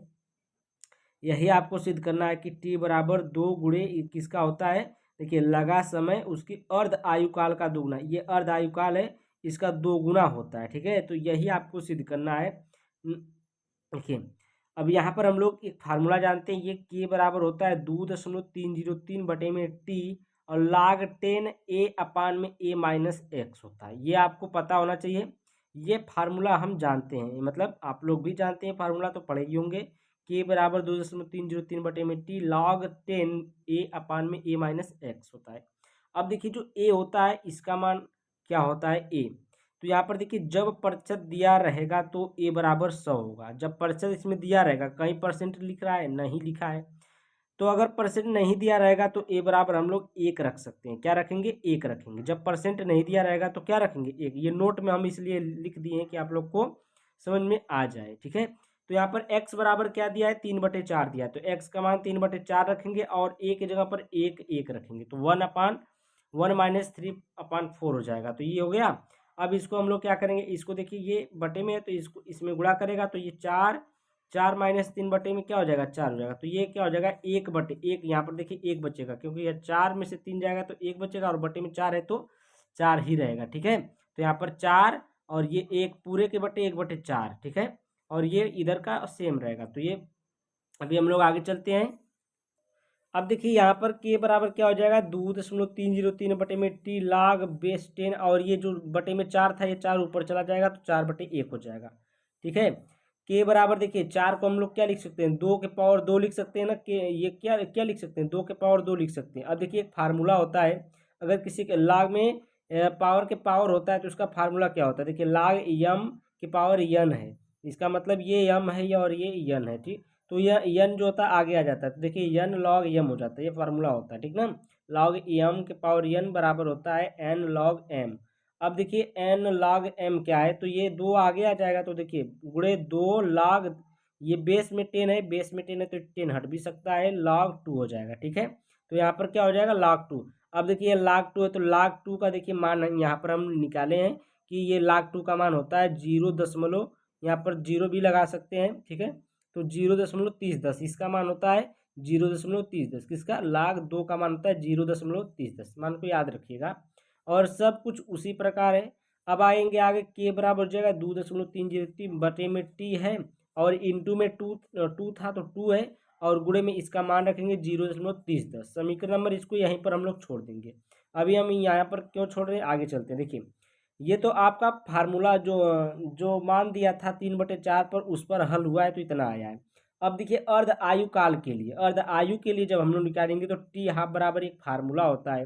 यही आपको सिद्ध करना है कि T बराबर 2 गुणे किसका होता है? देखिए लगा समय उसकी अर्ध आयुकाल का 2 गुना, ये अर्ध आयुकाल है इसका 2 गुना होता है, ठीक है। तो यही आपको सिद्ध करना है। देखिए अब यहाँ पर हम लोग एक फार्मूला जानते हैं, ये K बराबर होता है 2.303 बटे में T और log 10 A/A-x होता है। ये आपको पता होना चाहिए, ये फार्मूला हम जानते हैं, मतलब आप लोग भी जानते हैं, फार्मूला तो पढ़े ही होंगे। K बराबर 2.303 बटे में T log 10 A/A-x होता है। अब देखिए जो A होता है इसका मान क्या होता है? A। तो यहाँ पर देखिए जब प्रतिशत दिया रहेगा तो A बराबर 100 होगा। जब प्रतिशत इसमें दिया रहेगा, कहीं परसेंट लिख रहा है? नहीं लिखा है। तो अगर परसेंट नहीं दिया रहेगा तो A बराबर हम लोग 1 रख सकते हैं। क्या रखेंगे? 1 रखेंगे। जब परसेंट नहीं दिया रहेगा तो क्या रखेंगे? 1। ये नोट में हम इसलिए लिख दिए हैं कि आप लोग को समझ में आ जाए, ठीक है। तो यहाँ पर x बराबर क्या दिया है? 3/4 दिया है, तो x का मान 3/4 रखेंगे और A की जगह पर 1 रखेंगे, तो 1/1 - 3/4 हो जाएगा। तो ये हो गया। अब इसको हम लोग क्या करेंगे? इसको देखिए ये बटे में है तो इसको इसमें गुणा करेगा तो ये 4 - 3 बटे में क्या हो जाएगा? 4 हो जाएगा। तो ये क्या हो जाएगा? 1/1। यहाँ पर देखिए 1 बचेगा क्योंकि यह 4 में से 3 जाएगा तो 1 बचेगा और बटे में 4 है तो 4 ही रहेगा, ठीक है। तो यहाँ पर 4 और ये 1 पूरे के बटे 1/4, ठीक है। और ये इधर का सेम रहेगा। तो ये अभी हम लोग आगे चलते हैं। अब देखिए यहाँ पर के बराबर क्या हो जाएगा, 2.303 बटे में टी log बेस 10, और ये जो बटे में 4 था ये 4 ऊपर चला जाएगा तो 4/1 हो जाएगा। ठीक है, के बराबर देखिए 4 को हम लोग क्या लिख सकते हैं, 2 के पावर 2 लिख सकते हैं ना, के ये क्या क्या लिख सकते हैं, 2 के पावर 2 लिख सकते हैं। अब देखिए एक फार्मूला होता है, अगर किसी के log में पावर के पावर होता है तो उसका फार्मूला क्या होता है, देखिए log m के पावर n है, इसका मतलब ये m है और ये n है। ठीक, तो यह n जो होता है आगे आ जाता है, तो देखिए n log m हो जाता है, ये फार्मूला होता है। ठीक ना, log m के पावर n बराबर होता है n log m। अब देखिए n log m क्या है, तो ये 2 आगे आ जाएगा, तो देखिए गुणे 2 log, ये बेस में 10 है, बेस में 10 है तो 10 हट भी सकता है, log 2 हो जाएगा। ठीक है, तो यहाँ पर क्या हो जाएगा, log 2। अब देखिए log 2 है तो log 2 का देखिए मान यहाँ पर हम निकाले हैं कि ये log 2 का मान होता है 0, यहाँ पर 0 भी लगा सकते हैं। ठीक है, तो 0.3010 इसका मान होता है 0.3010, किसका, log 2 का मान होता है 0.3010, मान को याद रखिएगा। और सब कुछ उसी प्रकार है। अब आएंगे आगे, के बराबर हो जाएगा 2.303 बटे में टी है, और इंटू में टू था तो 2 है, और गुणे में इसका मान रखेंगे 0.3010। समीकरण नंबर इसको यहीं पर हम लोग छोड़ देंगे। अभी हम यहाँ पर क्यों छोड़ रहे हैं, आगे चलते हैं। देखिए ये तो आपका फार्मूला जो जो मान दिया था 3/4 पर, उस पर हल हुआ है तो इतना आया है। अब देखिए अर्ध आयु काल के लिए, अर्ध आयु के लिए जब हम लोग निकालेंगे तो टी हाफ बराबर एक फार्मूला होता है,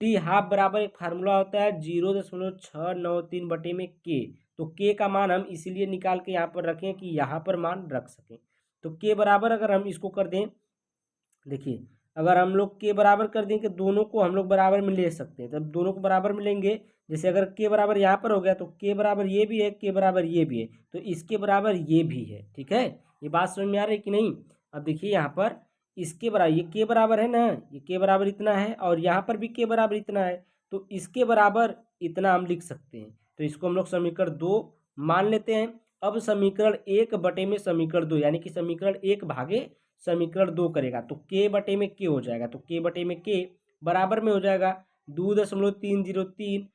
टी हाफ बराबर एक फार्मूला होता है 0.693 बटे में के। तो के का मान हम इसीलिए निकाल के यहाँ पर रखें कि यहाँ पर मान रख सकें। तो के बराबर अगर हम इसको कर दें, देखिए अगर हम लोग के बराबर कर दें कि दोनों को हम लोग बराबर में ले सकते हैं, तब दोनों को बराबर में लेंगे। जैसे अगर के बराबर यहाँ पर हो गया तो के बराबर ये भी है, के बराबर ये भी है, तो इसके बराबर ये भी है। ठीक है, ये बात समझ में आ रही है कि नहीं। अब देखिए यहाँ पर इसके बराबर, ये के बराबर है ना, ये के बराबर इतना है, और यहाँ पर भी के बराबर इतना है, तो इसके बराबर इतना हम लिख सकते हैं। तो इसको हम लोग समीकरण 2 मान लेते हैं। अब समीकरण 1 बटे में समीकरण 2, यानी कि समीकरण 1 भागे समीकरण 2 करेगा तो के बटे में के हो जाएगा, तो के बटे में के बराबर में हो जाएगा 2.303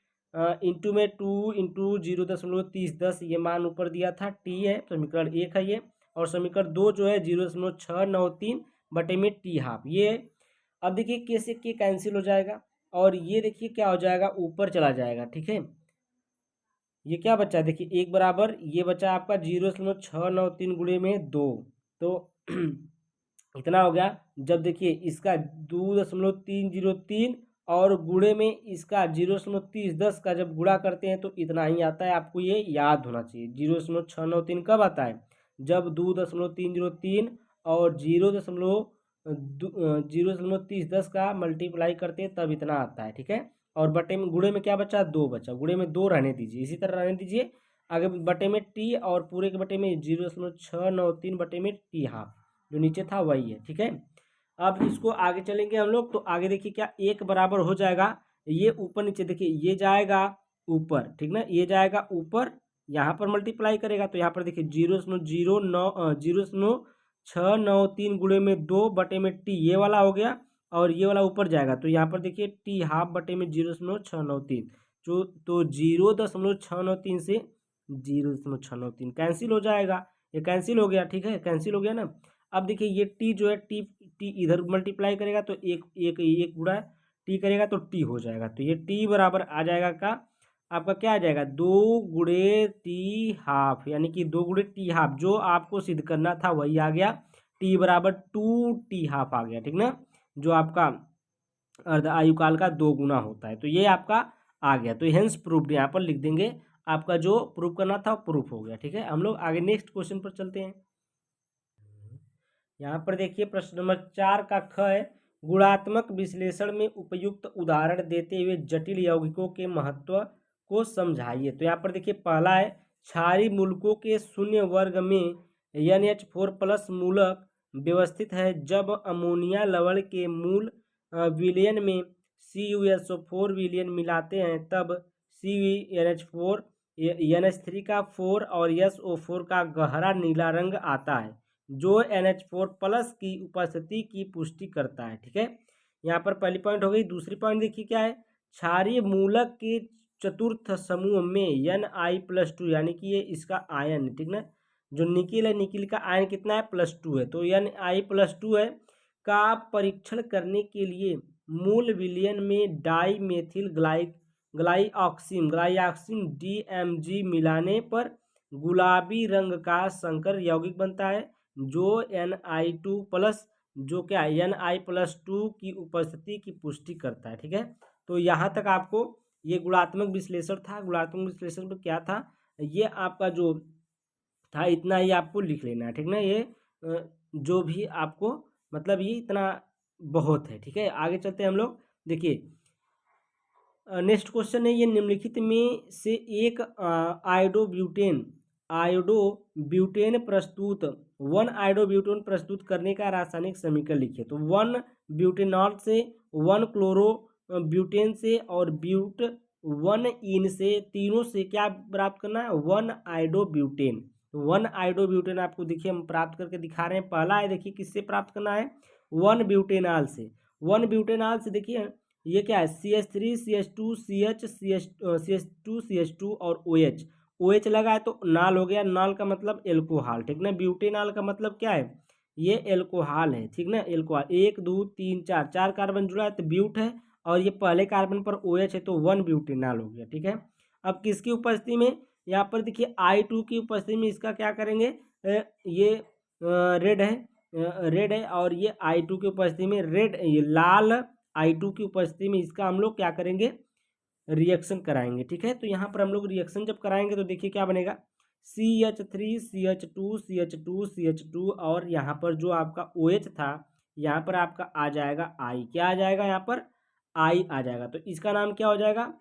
इंटू में 2 इंटू 0.3010, ये मान ऊपर दिया था, टी है, समीकरण 1 है ये, और समीकरण 2 जो है 0.693 बटे में टी हाफ ये। अब देखिए के से के कैंसिल हो जाएगा, और ये देखिए क्या हो जाएगा, ऊपर चला जाएगा। ठीक है, ये क्या बचा है, देखिए एक बराबर ये बचा आपका 0.693 गुणे में 2, तो इतना हो गया। जब देखिए इसका 2.303 और गुणे में इसका 0.3010 का जब गुणा करते हैं तो इतना ही आता है, आपको ये याद होना चाहिए। 0.693 कब आता है, जब 2.303 और 0.3010 का मल्टीप्लाई करते हैं तब इतना आता है। ठीक है, और बटे में गुणे में क्या बचा, 2 बचा, गुणे में 2 रहने दीजिए, इसी तरह रहने दीजिए। आगे बटे में टी, और पूरे के बटे में 0.693 बटे में टी हाफ, जो नीचे था वही है। ठीक है, अब इसको आगे चलेंगे हम लोग, तो आगे देखिए क्या एक बराबर हो जाएगा, ये ऊपर नीचे देखिए ये जाएगा ऊपर, ठीक ना, ये जाएगा ऊपर, यहाँ पर मल्टीप्लाई करेगा तो यहाँ पर देखिए 0.693 गुणे में 2 बटे में टी, ये वाला हो गया, और ये वाला ऊपर जाएगा तो यहाँ पर देखिए टी हाफ बटे में 0.693, जो तो 0.693 से 0.693 कैंसिल हो जाएगा, ये कैंसिल हो गया। ठीक है, कैंसिल हो गया ना। अब देखिए ये टी जो है, टी टी इधर मल्टीप्लाई करेगा तो एक एक एक गुणा टी करेगा तो टी हो जाएगा, तो ये टी बराबर आ जाएगा का आपका क्या आ जाएगा, 2 गुणे टी हाफ, यानी कि 2 गुणे टी हाफ, जो आपको सिद्ध करना था वही आ गया, टी बराबर 2 टी हाफ आ गया। ठीक ना, जो आपका अर्ध आयुकाल का 2 गुना होता है, तो ये आपका आ गया, तो हेंस प्रूफ यहाँ पर लिख देंगे, आपका जो प्रूफ करना था प्रूफ हो गया। ठीक है, हम लोग आगे नेक्स्ट क्वेश्चन पर चलते हैं। यहाँ पर देखिए प्रश्न नंबर 4 का ख है, गुणात्मक विश्लेषण में उपयुक्त उदाहरण देते हुए जटिल यौगिकों के महत्व को समझाइए। तो यहाँ पर देखिए पहला है, क्षारीय मूलकों के शून्य वर्ग में NH4+ मूलक व्यवस्थित है, जब अमोनिया लवण के मूल विलयन में CuSO4 विलयन मिलाते हैं तब CuNH4 NH3 का 4 और SO4 का गहरा नीला रंग आता है, जो NH4+ की उपस्थिति की पुष्टि करता है। ठीक है, यहाँ पर पहली पॉइंट हो गई। दूसरी पॉइंट देखिए क्या है, क्षारीय मूलक के चतुर्थ समूह में Ni+2, यानी कि ये इसका आयन, ठीक ना, जो निकिल है, निकिल का आयन कितना है, +2 है, तो Ni+2 है। का परीक्षण करने के लिए मूल विलयन में डाई मेथिल ग्लाइऑक्सिन DMG मिलाने पर गुलाबी रंग का संकर यौगिक बनता है जो Ni2+ जो क्या Ni+2 की उपस्थिति की पुष्टि करता है। ठीक है, तो यहाँ तक आपको ये गुणात्मक विश्लेषण था। गुणात्मक विश्लेषण में क्या था, ये आपका जो था इतना ही आपको लिख लेना है। ठीक ना, ये जो भी आपको मतलब ये इतना बहुत है। ठीक है, आगे चलते हैं हम लोग। देखिए नेक्स्ट क्वेश्चन है, ये निम्नलिखित में से एक आयोडोब्यूटेन प्रस्तुत 1 आयोडोब्यूटेन प्रस्तुत करने का रासायनिक समीकरण लिखिए। तो 1 ब्यूटेनॉल से, 1 क्लोरो ब्यूटेन से और ब्यूट 1 इन से, तीनों से क्या प्राप्त करना है, 1 आयोडोब्यूटेन। तो 1 आयोडोब्यूटेन आपको देखिए हम प्राप्त करके दिखा रहे हैं। पहला है देखिए किससे प्राप्त करना है, 1 ब्यूटेनॉल से। 1 ब्यूटेनॉल से देखिए ये क्या है, CH3 CH2 CH2 CH2 और OH लगा है तो नाल हो गया। नाल का मतलब एल्कोहल। ठीक ना, ब्यूटेनॉल का मतलब क्या है, ये एल्कोहल है। ठीक ना, एल्कोहल 1 2 3 4 4 कार्बन जुड़ा है तो ब्यूट है, और ये पहले कार्बन पर OH है तो 1 ब्यूटेनॉल हो गया। ठीक है, अब किसकी उपस्थिति में, यहाँ पर देखिए I2 की उपस्थिति में इसका क्या करेंगे, ये रेड है और ये I2 की उपस्थिति में रेड, ये लाल I2 की उपस्थिति में इसका हम लोग क्या करेंगे, रिएक्शन कराएंगे। ठीक है, तो यहाँ पर हम लोग रिएक्शन जब कराएंगे तो देखिए क्या बनेगा, CH3 CH2 CH2 CH2 और यहाँ पर जो आपका OH था यहाँ पर आपका आ जाएगा I। क्या आ जाएगा, यहाँ पर I आ जाएगा। तो इसका नाम क्या हो जाएगा,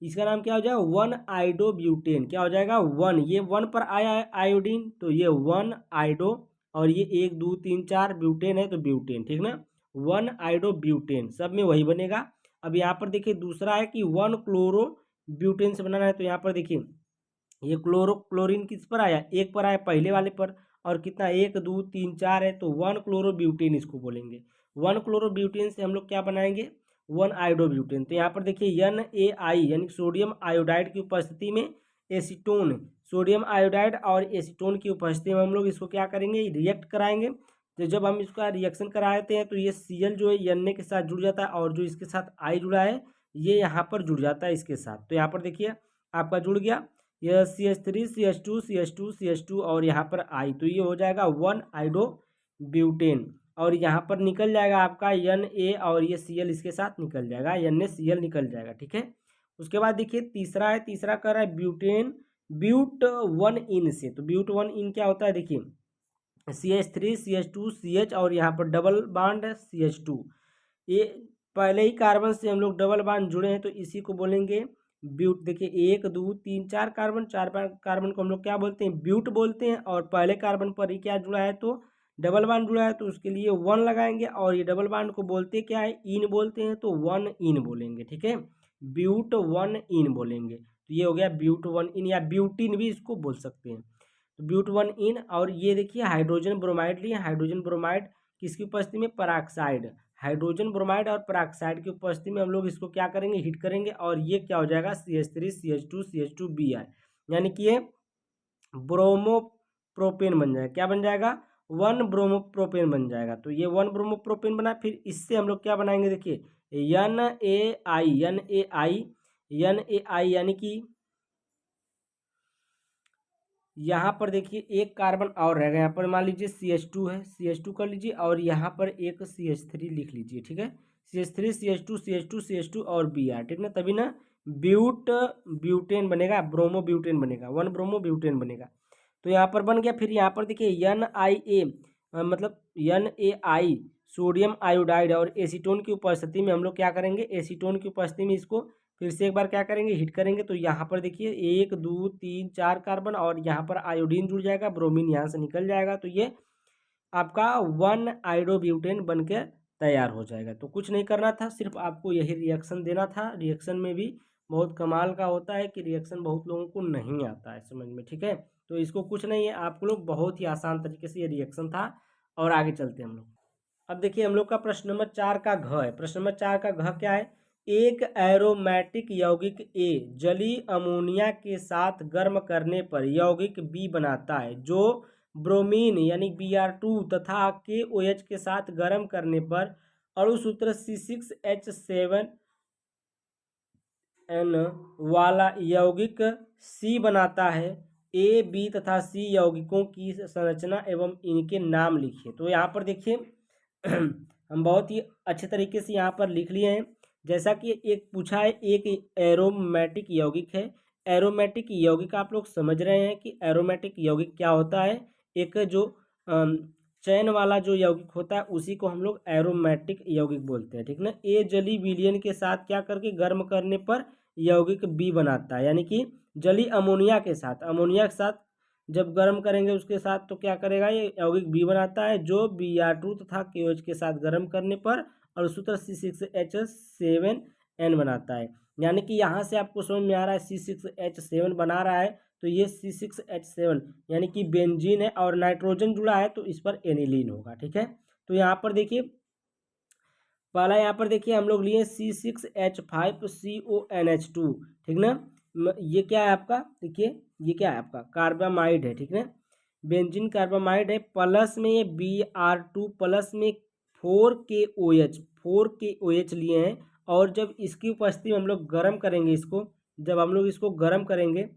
इसका नाम क्या हो जाएगा, 1 आयोडोब्यूटेन। क्या हो जाएगा, 1, ये 1 पर आया है आयोडीन तो ये 1 आयोडो, और ये 1 2 3 4 ब्यूटेन है तो ब्यूटेन। ठीक ना, 1 आयोडोब्यूटेन, सब में वही बनेगा। अब यहाँ पर देखिए दूसरा है कि 1 क्लोरो ब्यूटेन से बनाना है। तो यहाँ पर देखिए ये क्लोरीन किस पर आया, 1 पर आया पहले वाले पर, और कितना 1 2 3 4 है तो 1 क्लोरो ब्यूटेन इसको बोलेंगे। 1 क्लोरो ब्यूटेन से हम लोग क्या बनाएंगे, 1 आयोडोब्यूटेन। तो यहाँ पर देखिए NaI यानी सोडियम आयोडाइड की उपस्थिति में एसीटोन, सोडियम आयोडाइड और एसीटोन की उपस्थिति में हम लोग इसको क्या करेंगे, रिएक्ट कराएंगे। तो जब हम इसका रिएक्शन कराते हैं तो ये Cl जो है Na के साथ जुड़ जाता है, और जो इसके साथ I जुड़ा है ये यहाँ पर जुड़ जाता है इसके साथ। तो यहाँ पर देखिए आपका जुड़ गया, यह CH3 CH2 CH2 CH2 और यहाँ पर I, तो ये हो जाएगा 1 आयोडोब्यूटेन। और यहाँ पर निकल जाएगा आपका Na, और ये Cl इसके साथ निकल जाएगा, NaCl निकल जाएगा। ठीक है, उसके बाद देखिए तीसरा है, तीसरा कर रहा है ब्यूट 1 इन से। तो ब्यूट 1 इन क्या होता है, देखिए CH3 CH2 CH और यहाँ पर डबल बाड CH2, ये पहले ही कार्बन से हम लोग डबल बाड जुड़े हैं तो इसी को बोलेंगे ब्यूट। देखिए 1 2 3 4 कार्बन, 4 कार्बन को हम लोग क्या बोलते हैं, ब्यूट बोलते हैं, और पहले कार्बन पर ही क्या जुड़ा है तो डबल बाड जुड़ा है तो उसके लिए 1 लगाएंगे, और ये डबल बाड को बोलते क्या है, इन बोलते हैं तो 1 इन बोलेंगे। ठीक है, ब्यूट 1 इन बोलेंगे। तो ये हो गया ब्यूट 1 इन, या ब्यूटिन भी इसको बोल सकते हैं। तो ब्यूट 1 इन, और ये देखिए हाइड्रोजन ब्रोमाइड लिए, हाइड्रोजन ब्रोमाइड किसकी उपस्थिति में, पराक्साइड, हाइड्रोजन ब्रोमाइड और पराक्साइड की उपस्थिति में हम लोग इसको क्या करेंगे, हीट करेंगे, और ये क्या हो जाएगा CH3 CH2 CH2 Br, यानी कि ये ब्रोमोप्रोपेन बन जाएगा। क्या बन जाएगा, 1 ब्रोमोप्रोपेन बन जाएगा। तो ये 1 ब्रोमोप्रोपेन बना, फिर इससे हम लोग क्या बनाएंगे, देखिए NaI यानी कि यहाँ पर देखिए एक कार्बन और रहेगा, यहाँ पर मान लीजिए CH2 है, CH2 कर लीजिए, और यहाँ पर एक CH3 लिख लीजिए। ठीक है, CH3 CH2 CH2 CH2 और Br। ठीक ना, तभी ना ब्यूटेन बनेगा, ब्रोमो ब्यूटेन बनेगा, 1 ब्रोमो ब्यूटेन बनेगा। तो यहाँ पर बन गया। फिर यहाँ पर देखिए NiA मतलब NaI सोडियम आयोडाइड और एसीटोन की उपस्थिति में हम लोग क्या करेंगे, एसीटोन की उपस्थिति में इसको फिर से एक बार क्या करेंगे, हिट करेंगे। तो यहाँ पर देखिए 1 2 3 4 कार्बन, और यहाँ पर आयोडीन जुड़ जाएगा, ब्रोमीन यहाँ से निकल जाएगा, तो ये आपका 1 आयोडोब्यूटेन बन के तैयार हो जाएगा। तो कुछ नहीं करना था, सिर्फ आपको यही रिएक्शन देना था। रिएक्शन में भी बहुत कमाल का होता है कि रिएक्शन बहुत लोगों को नहीं आता है समझ में। ठीक है, तो इसको कुछ नहीं है, आप लोग बहुत ही आसान तरीके से ये रिएक्शन था। और आगे चलते हैं हम लोग। अब देखिए हम लोग का प्रश्न नंबर 4 का घ है। प्रश्न नंबर 4 का घ क्या है, एक एरोमेटिक यौगिक A जलीय अमोनिया के साथ गर्म करने पर यौगिक B बनाता है जो ब्रोमीन यानी Br2 तथा KOH के साथ गर्म करने पर अणुसूत्र C6H7N वाला यौगिक C बनाता है। A, B तथा C यौगिकों की संरचना एवं इनके नाम लिखिए। तो यहाँ पर देखिए हम बहुत ही अच्छे तरीके से यहाँ पर लिख लिए हैं। जैसा कि एक पूछा है, एक एरोमेटिक यौगिक है। एरोमेटिक यौगिक आप लोग समझ रहे हैं कि एरोमेटिक यौगिक क्या होता है। एक जो चयन वाला जो यौगिक होता है उसी को हम लोग एरोमेटिक यौगिक बोलते हैं, ठीक ना। ए जली विलयन के साथ क्या करके गर्म करने पर यौगिक बी बनाता है, यानी कि जली अमोनिया के साथ जब गर्म करेंगे उसके साथ तो क्या करेगा, ये यौगिक बी बनाता है, जो Br2 तथा KOH के साथ गर्म करने पर अणुसूत्र C6H7N बनाता है। यानी कि यहाँ से आपको समझ में आ रहा है C6H7 बना रहा है, तो ये C6H7 यानी कि बेंजीन है और नाइट्रोजन जुड़ा है तो इस पर एनिलीन होगा, ठीक है। तो यहाँ पर देखिए पहला यहाँ पर देखिए हम लोग लिए C6H5CONH2, ठीक ना। ये क्या है आपका, देखिए ये क्या है आपका कार्बामाइड है, ठीक ना। बेंजीन कार्बामाइड है, प्लस में ये Br2 प्लस में 4KOH लिए हैं। और जब इसकी उपस्थिति में हम लोग गर्म करेंगे इसको, जब हम लोग इसको गर्म करेंगे तो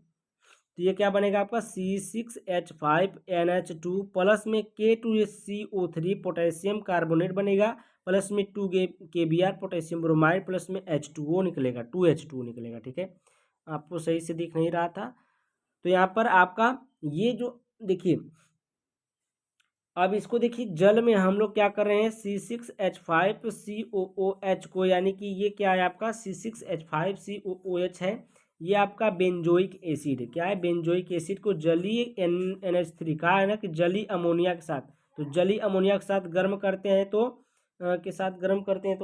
ये क्या बनेगा आपका C6H5NH2 प्लस में K2SCO3 पोटेशियम कार्बोनेट बनेगा, प्लस में 2KBr पोटेशियम ब्रोमाइड, प्लस में H2O निकलेगा, 2H2 निकलेगा, ठीक है। आपको सही से दिख नहीं रहा था। तो यहाँ पर आपका ये जो देखिए, अब इसको देखिए जल में हम लोग क्या कर रहे हैं, C6H5COOH को, यानी कि ये क्या है आपका C6H5COOH है, ये आपका बेंजोइक एसिड है। क्या है, बेंजोइक एसिड को जलीय NH3 कहा है ना कि जलीय अमोनिया के साथ, तो जलीय अमोनिया के साथ गर्म करते हैं तो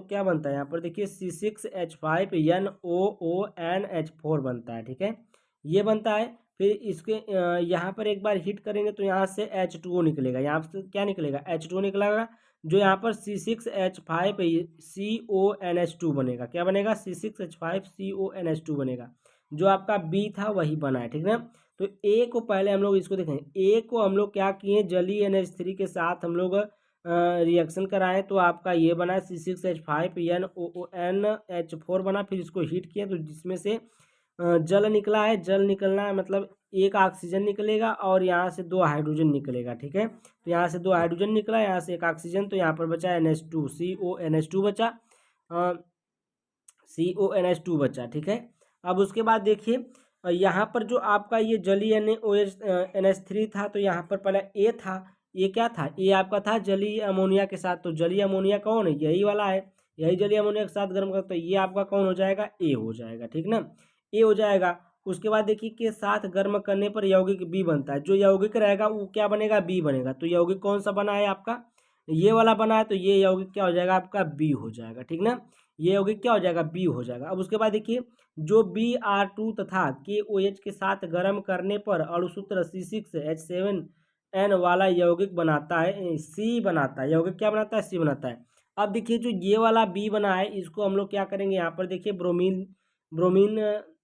क्या बनता है, यहाँ पर देखिए C6H5NOONH4 बनता है, ठीक है, ये बनता है। फिर इसके यहाँ पर एक बार हीट करेंगे तो यहाँ से H2O निकलेगा, यहाँ से क्या निकलेगा, H2O निकलेगा, जो यहाँ पर C6H5CONH2 बनेगा। क्या बनेगा, C6H5CONH2 बनेगा, जो आपका बी था वही बना है, ठीक है। तो ए को पहले हम लोग इसको देखें, ए को हम लोग क्या किए, जलीय NH3 के साथ हम लोग रिएक्शन कराएं तो आपका ये बना C6H5NOONH4 बना। फिर इसको हीट किया तो जिसमें से जल निकला है, जल निकलना है मतलब एक ऑक्सीजन निकलेगा और यहाँ से 2 हाइड्रोजन निकलेगा, ठीक है। तो यहाँ से 2 हाइड्रोजन निकला, यहाँ से एक ऑक्सीजन, तो यहाँ पर बचा NH2 CONH2 बचा, CONH2 बचा, ठीक है। अब उसके बाद देखिए यहाँ पर जो आपका ये जलीय NH3 था, तो यहाँ पर पहले ए था, ये क्या था, ये आपका था जलीय अमोनिया के साथ, तो जलीय अमोनिया कौन है, यही वाला है, यही जलीय अमोनिया के साथ गर्म करता है, ये आपका कौन हो जाएगा, ए हो जाएगा, ठीक ना, ए हो जाएगा। उसके बाद देखिए के साथ गर्म करने पर यौगिक बी बनता है, जो यौगिक रहेगा वो क्या बनेगा, बी बनेगा। तो यौगिक कौन सा बना है आपका, ये वाला बना है, तो ये यौगिक क्या हो जाएगा आपका, बी हो जाएगा, ठीक ना, ये यौगिक क्या हो जाएगा, बी हो जाएगा। अब उसके बाद देखिए जो Br2 तथा KOH के साथ गर्म करने पर अणुसूत्र C6H7N वाला यौगिक बनाता है, सी बनाता है, यौगिक क्या बनाता है, सी बनाता है। अब देखिए जो ये वाला बी बना है इसको हम लोग क्या करेंगे, यहाँ पर देखिए ब्रोमीन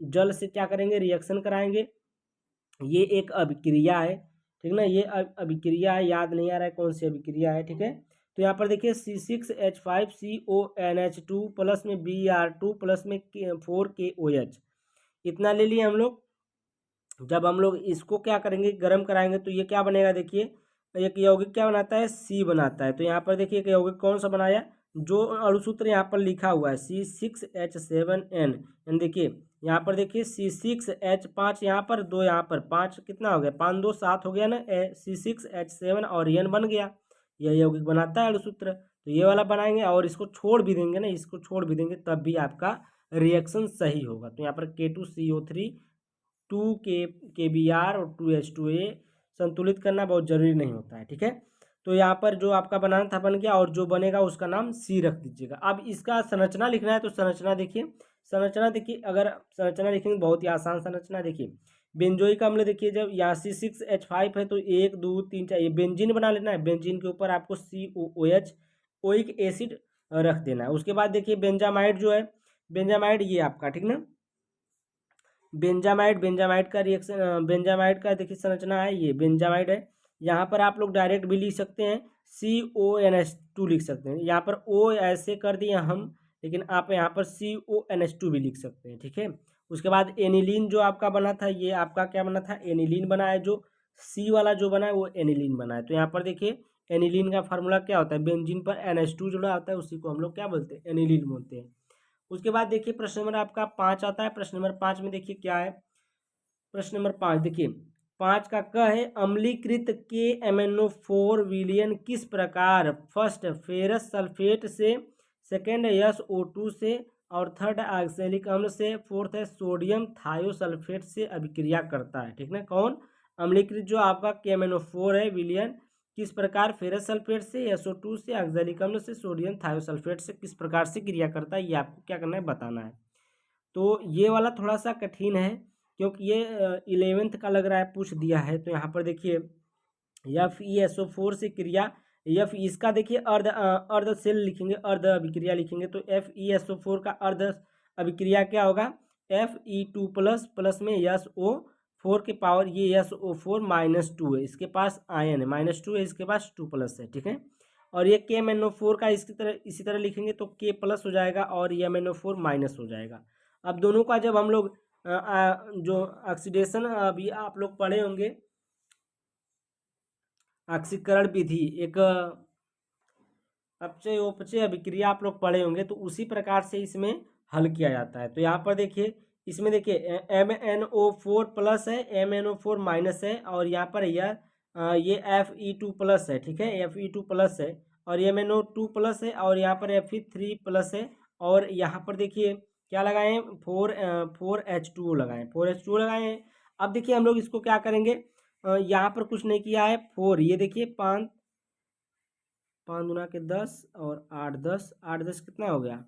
जल से क्या करेंगे, रिएक्शन कराएंगे, ये एक अभिक्रिया है, ठीक ना, ये अभिक्रिया है, याद नहीं आ रहा है कौन सी अभिक्रिया है, ठीक है। तो यहाँ पर देखिए C6H5CONH2 प्लस में Br2 प्लस में 4KOH इतना ले लिए हम लोग। जब हम लोग इसको क्या करेंगे, गर्म कराएंगे तो ये क्या बनेगा, देखिए एक यौगिक क्या बनाता है, सी बनाता है। तो यहाँ पर देखिए एक यौगिक कौन सा बनाया, जो अणुसूत्र यहाँ पर लिखा हुआ है C6H7N, देखिए यहाँ पर देखिए C6H5 यहाँ पर 2 यहाँ पर 5, कितना हो गया, 5 2 7 हो गया ना, C6H7 और N बन गया, यह यौगिक बनाता है अणुसूत्र। तो ये वाला बनाएंगे और इसको छोड़ भी देंगे ना, इसको छोड़ भी देंगे तब भी आपका रिएक्शन सही होगा। तो यहाँ पर K2CO3 2KBr और 2H2A संतुलित करना बहुत जरूरी नहीं होता है, ठीक है। तो यहाँ पर जो आपका बनाना था बन गया, और जो बनेगा उसका नाम सी रख दीजिएगा। अब इसका संरचना लिखना है तो संरचना देखिए, अगर संरचना लिखेंगे बहुत ही आसान संरचना, देखिए बेंजोइक अम्ल, देखिए जब यहाँ C6H5 है तो 1 2 3 4 ये बेंजीन बना लेना है, बेंजीन के ऊपर आपको COOH ओइक एसिड रख देना है। उसके बाद देखिए बेंजामाइड जो है, बेंजामाइड ये आपका, ठीक ना, बेंजामाइड का रिएक्शन, बेंजामाइड का देखिए संरचना है, ये बेंजामाइड है, यहाँ पर आप लोग डायरेक्ट भी लिख सकते हैं, CONH2 लिख सकते हैं। यहाँ पर O ऐसे कर दिए हम, लेकिन आप यहाँ पर CONH2 भी लिख सकते हैं, ठीक है। उसके बाद एनिलीन जो आपका बना था, ये आपका क्या बना था, एनिलीन बना है। जो C वाला जो बना है वो एनिलीन बना है। तो यहाँ पर देखिए एनिलीन का फार्मूला क्या होता है, बेंजीन पर NH2 जुड़ा होता है, उसी को हम लोग क्या बोलते हैं, एनिलीन बोलते हैं। उसके बाद देखिए प्रश्न नंबर आपका 5 आता है। प्रश्न नंबर 5 में देखिए क्या है, प्रश्न नंबर 5 देखिए 5 का क है, अम्लीकृत KMnO4 विलयन किस प्रकार फर्स्ट फेरस सल्फेट से, सेकेंड SO2 से, और थर्ड ऑक्सैलिक अम्ल से, फोर्थ है सोडियम थायोसल्फेट से अभिक्रिया करता है, ठीक ना। कौन, अम्लीकृत जो आपका KMnO4 है विलयन किस प्रकार फेरस सल्फेट से, SO2 से, ऑक्सैलिक अम्ल से, सोडियम थायोसल्फेट से किस प्रकार से क्रिया करता है, ये आपको क्या करना है, बताना है। तो ये वाला थोड़ा सा कठिन है, क्योंकि ये 11th का लग रहा है, पूछ दिया है। तो यहाँ पर देखिए FeSO4 से क्रिया, F इसका देखिए अर्ध सेल लिखेंगे, अर्ध अभिक्रिया लिखेंगे। तो FeSO4 का अर्ध अभिक्रिया क्या होगा, Fe2 प्लस प्लस में SO4 के पावर, ये SO4 -2 है, इसके पास आयन है, -2 है, इसके पास 2 प्लस है, ठीक है। और ये KMnO4 का इसकी तरह इसी तरह लिखेंगे तो K प्लस हो जाएगा और ये MnO4 माइनस हो जाएगा। अब दोनों का जब हम लोग जो ऑक्सीडेशन अभी आप लोग पढ़े होंगे, ऑक्सीकरण विधि, एक अपचय उपचय अभिक्रिया आप लोग पढ़े होंगे, तो उसी प्रकार से इसमें हल किया जाता है। तो यहाँ पर देखिए, इसमें देखिए MnO4 प्लस है, MnO4 माइनस है, और यहाँ पर ये Fe2 प्लस है, ठीक है, Fe2 प्लस है, और MnO2 प्लस है, और यहाँ पर Fe3 प्लस है, और यहाँ पर देखिए क्या लगाए हैं, 4H2O लगाए, 4H2O लगाए हैं। अब देखिए हम लोग इसको क्या करेंगे, यहाँ पर कुछ नहीं किया है, 4, ये देखिए 5 दूना के 10 और 8 10, 8 10 कितना हो गया,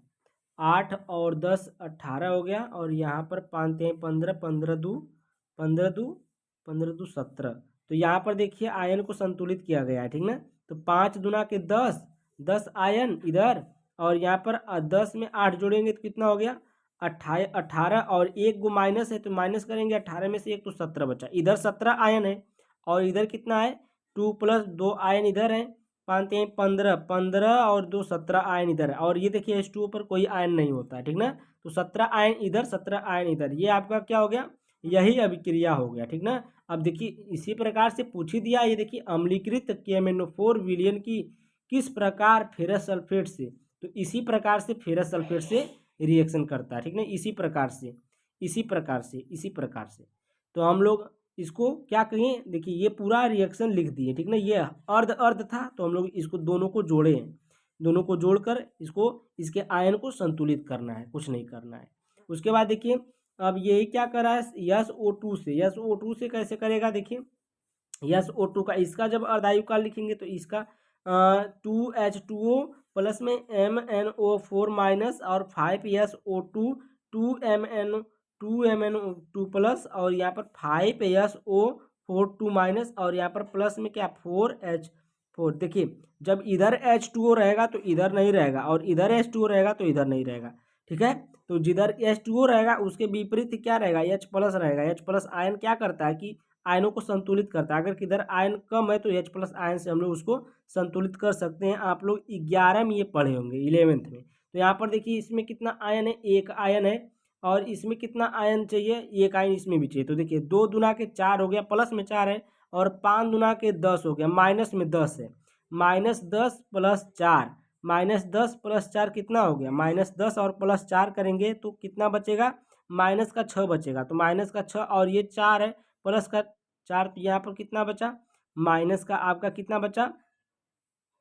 8 और 10 18 हो गया, और यहाँ पर 5 3 15, 15 2 17। तो यहाँ पर देखिए आयन को संतुलित किया गया है, ठीक ना। तो 5 दूना के 10, 10 आयन इधर, और यहाँ पर 10 में 8 जोड़ेंगे तो कितना हो गया, 18, और एक गो माइनस है तो माइनस करेंगे 18 में से एक, तो 17 बचा। इधर 17 आयन है, और इधर कितना है, 2 प्लस 2 आयन इधर है, 5 3 15, 15 और 2 17 आयन इधर है, और ये देखिए H2O पर कोई आयन नहीं होता है, ठीक ना। तो 17 आयन इधर, 17 आयन इधर, ये आपका क्या हो गया, यही अभिक्रिया हो गया, ठीक ना। अब देखिए इसी प्रकार से पूछ ही दिया, ये देखिए अम्लीकृत KMnO4 विलयन की किस प्रकार फेरस सल्फेट से, तो इसी प्रकार से फेरस सल्फेट से रिएक्शन करता है, ठीक ना, इसी प्रकार से, इसी प्रकार से, इसी प्रकार से। तो हम लोग इसको क्या कहें, देखिए ये पूरा रिएक्शन लिख दिए, ठीक ना। ये अर्ध अर्ध था, तो हम लोग इसको दोनों को जोड़े हैं, दोनों को जोड़कर इसको, इसके आयन को संतुलित करना है, कुछ नहीं करना है। उसके बाद देखिए अब यही क्या कर रहा है, SO2 से, SO2 से कैसे करेगा, देखिए SO2 का, इसका जब अर्धायुकाल लिखेंगे तो इसका 2H2O प्लस में MnO4 माइनस और 5SO2, 2MnO2 प्लस, और यहाँ पर 5SO4 माइनस, और यहाँ पर प्लस में क्या 4H4। देखिए जब इधर H2O रहेगा तो इधर नहीं रहेगा, और इधर H2O रहेगा तो इधर नहीं रहेगा, ठीक है। तो जिधर H2O रहेगा उसके विपरीत क्या रहेगा, H प्लस रहेगा। H प्लस आयन क्या करता है कि आयनों को संतुलित करता है। अगर किधर आयन कम है तो H प्लस आयन से हम लोग उसको संतुलित कर सकते हैं। आप लोग 11 में ये पढ़े होंगे, 11th में। तो यहाँ पर देखिए इसमें कितना आयन है, एक आयन है, और इसमें कितना आयन चाहिए, एक आयन इसमें भी चाहिए। तो देखिए 2 दूना के 4 हो गया, प्लस में 4 है, और 5 दूना के 10 हो गया, माइनस में 10 है, -10 प्लस 4, -10 प्लस 4 कितना हो गया, -10 और प्लस 4 करेंगे तो कितना बचेगा, माइनस का 6 बचेगा। तो माइनस का 6 और ये 4 है, प्लस का 4, तो यहाँ पर कितना बचा, माइनस का आपका कितना बचा,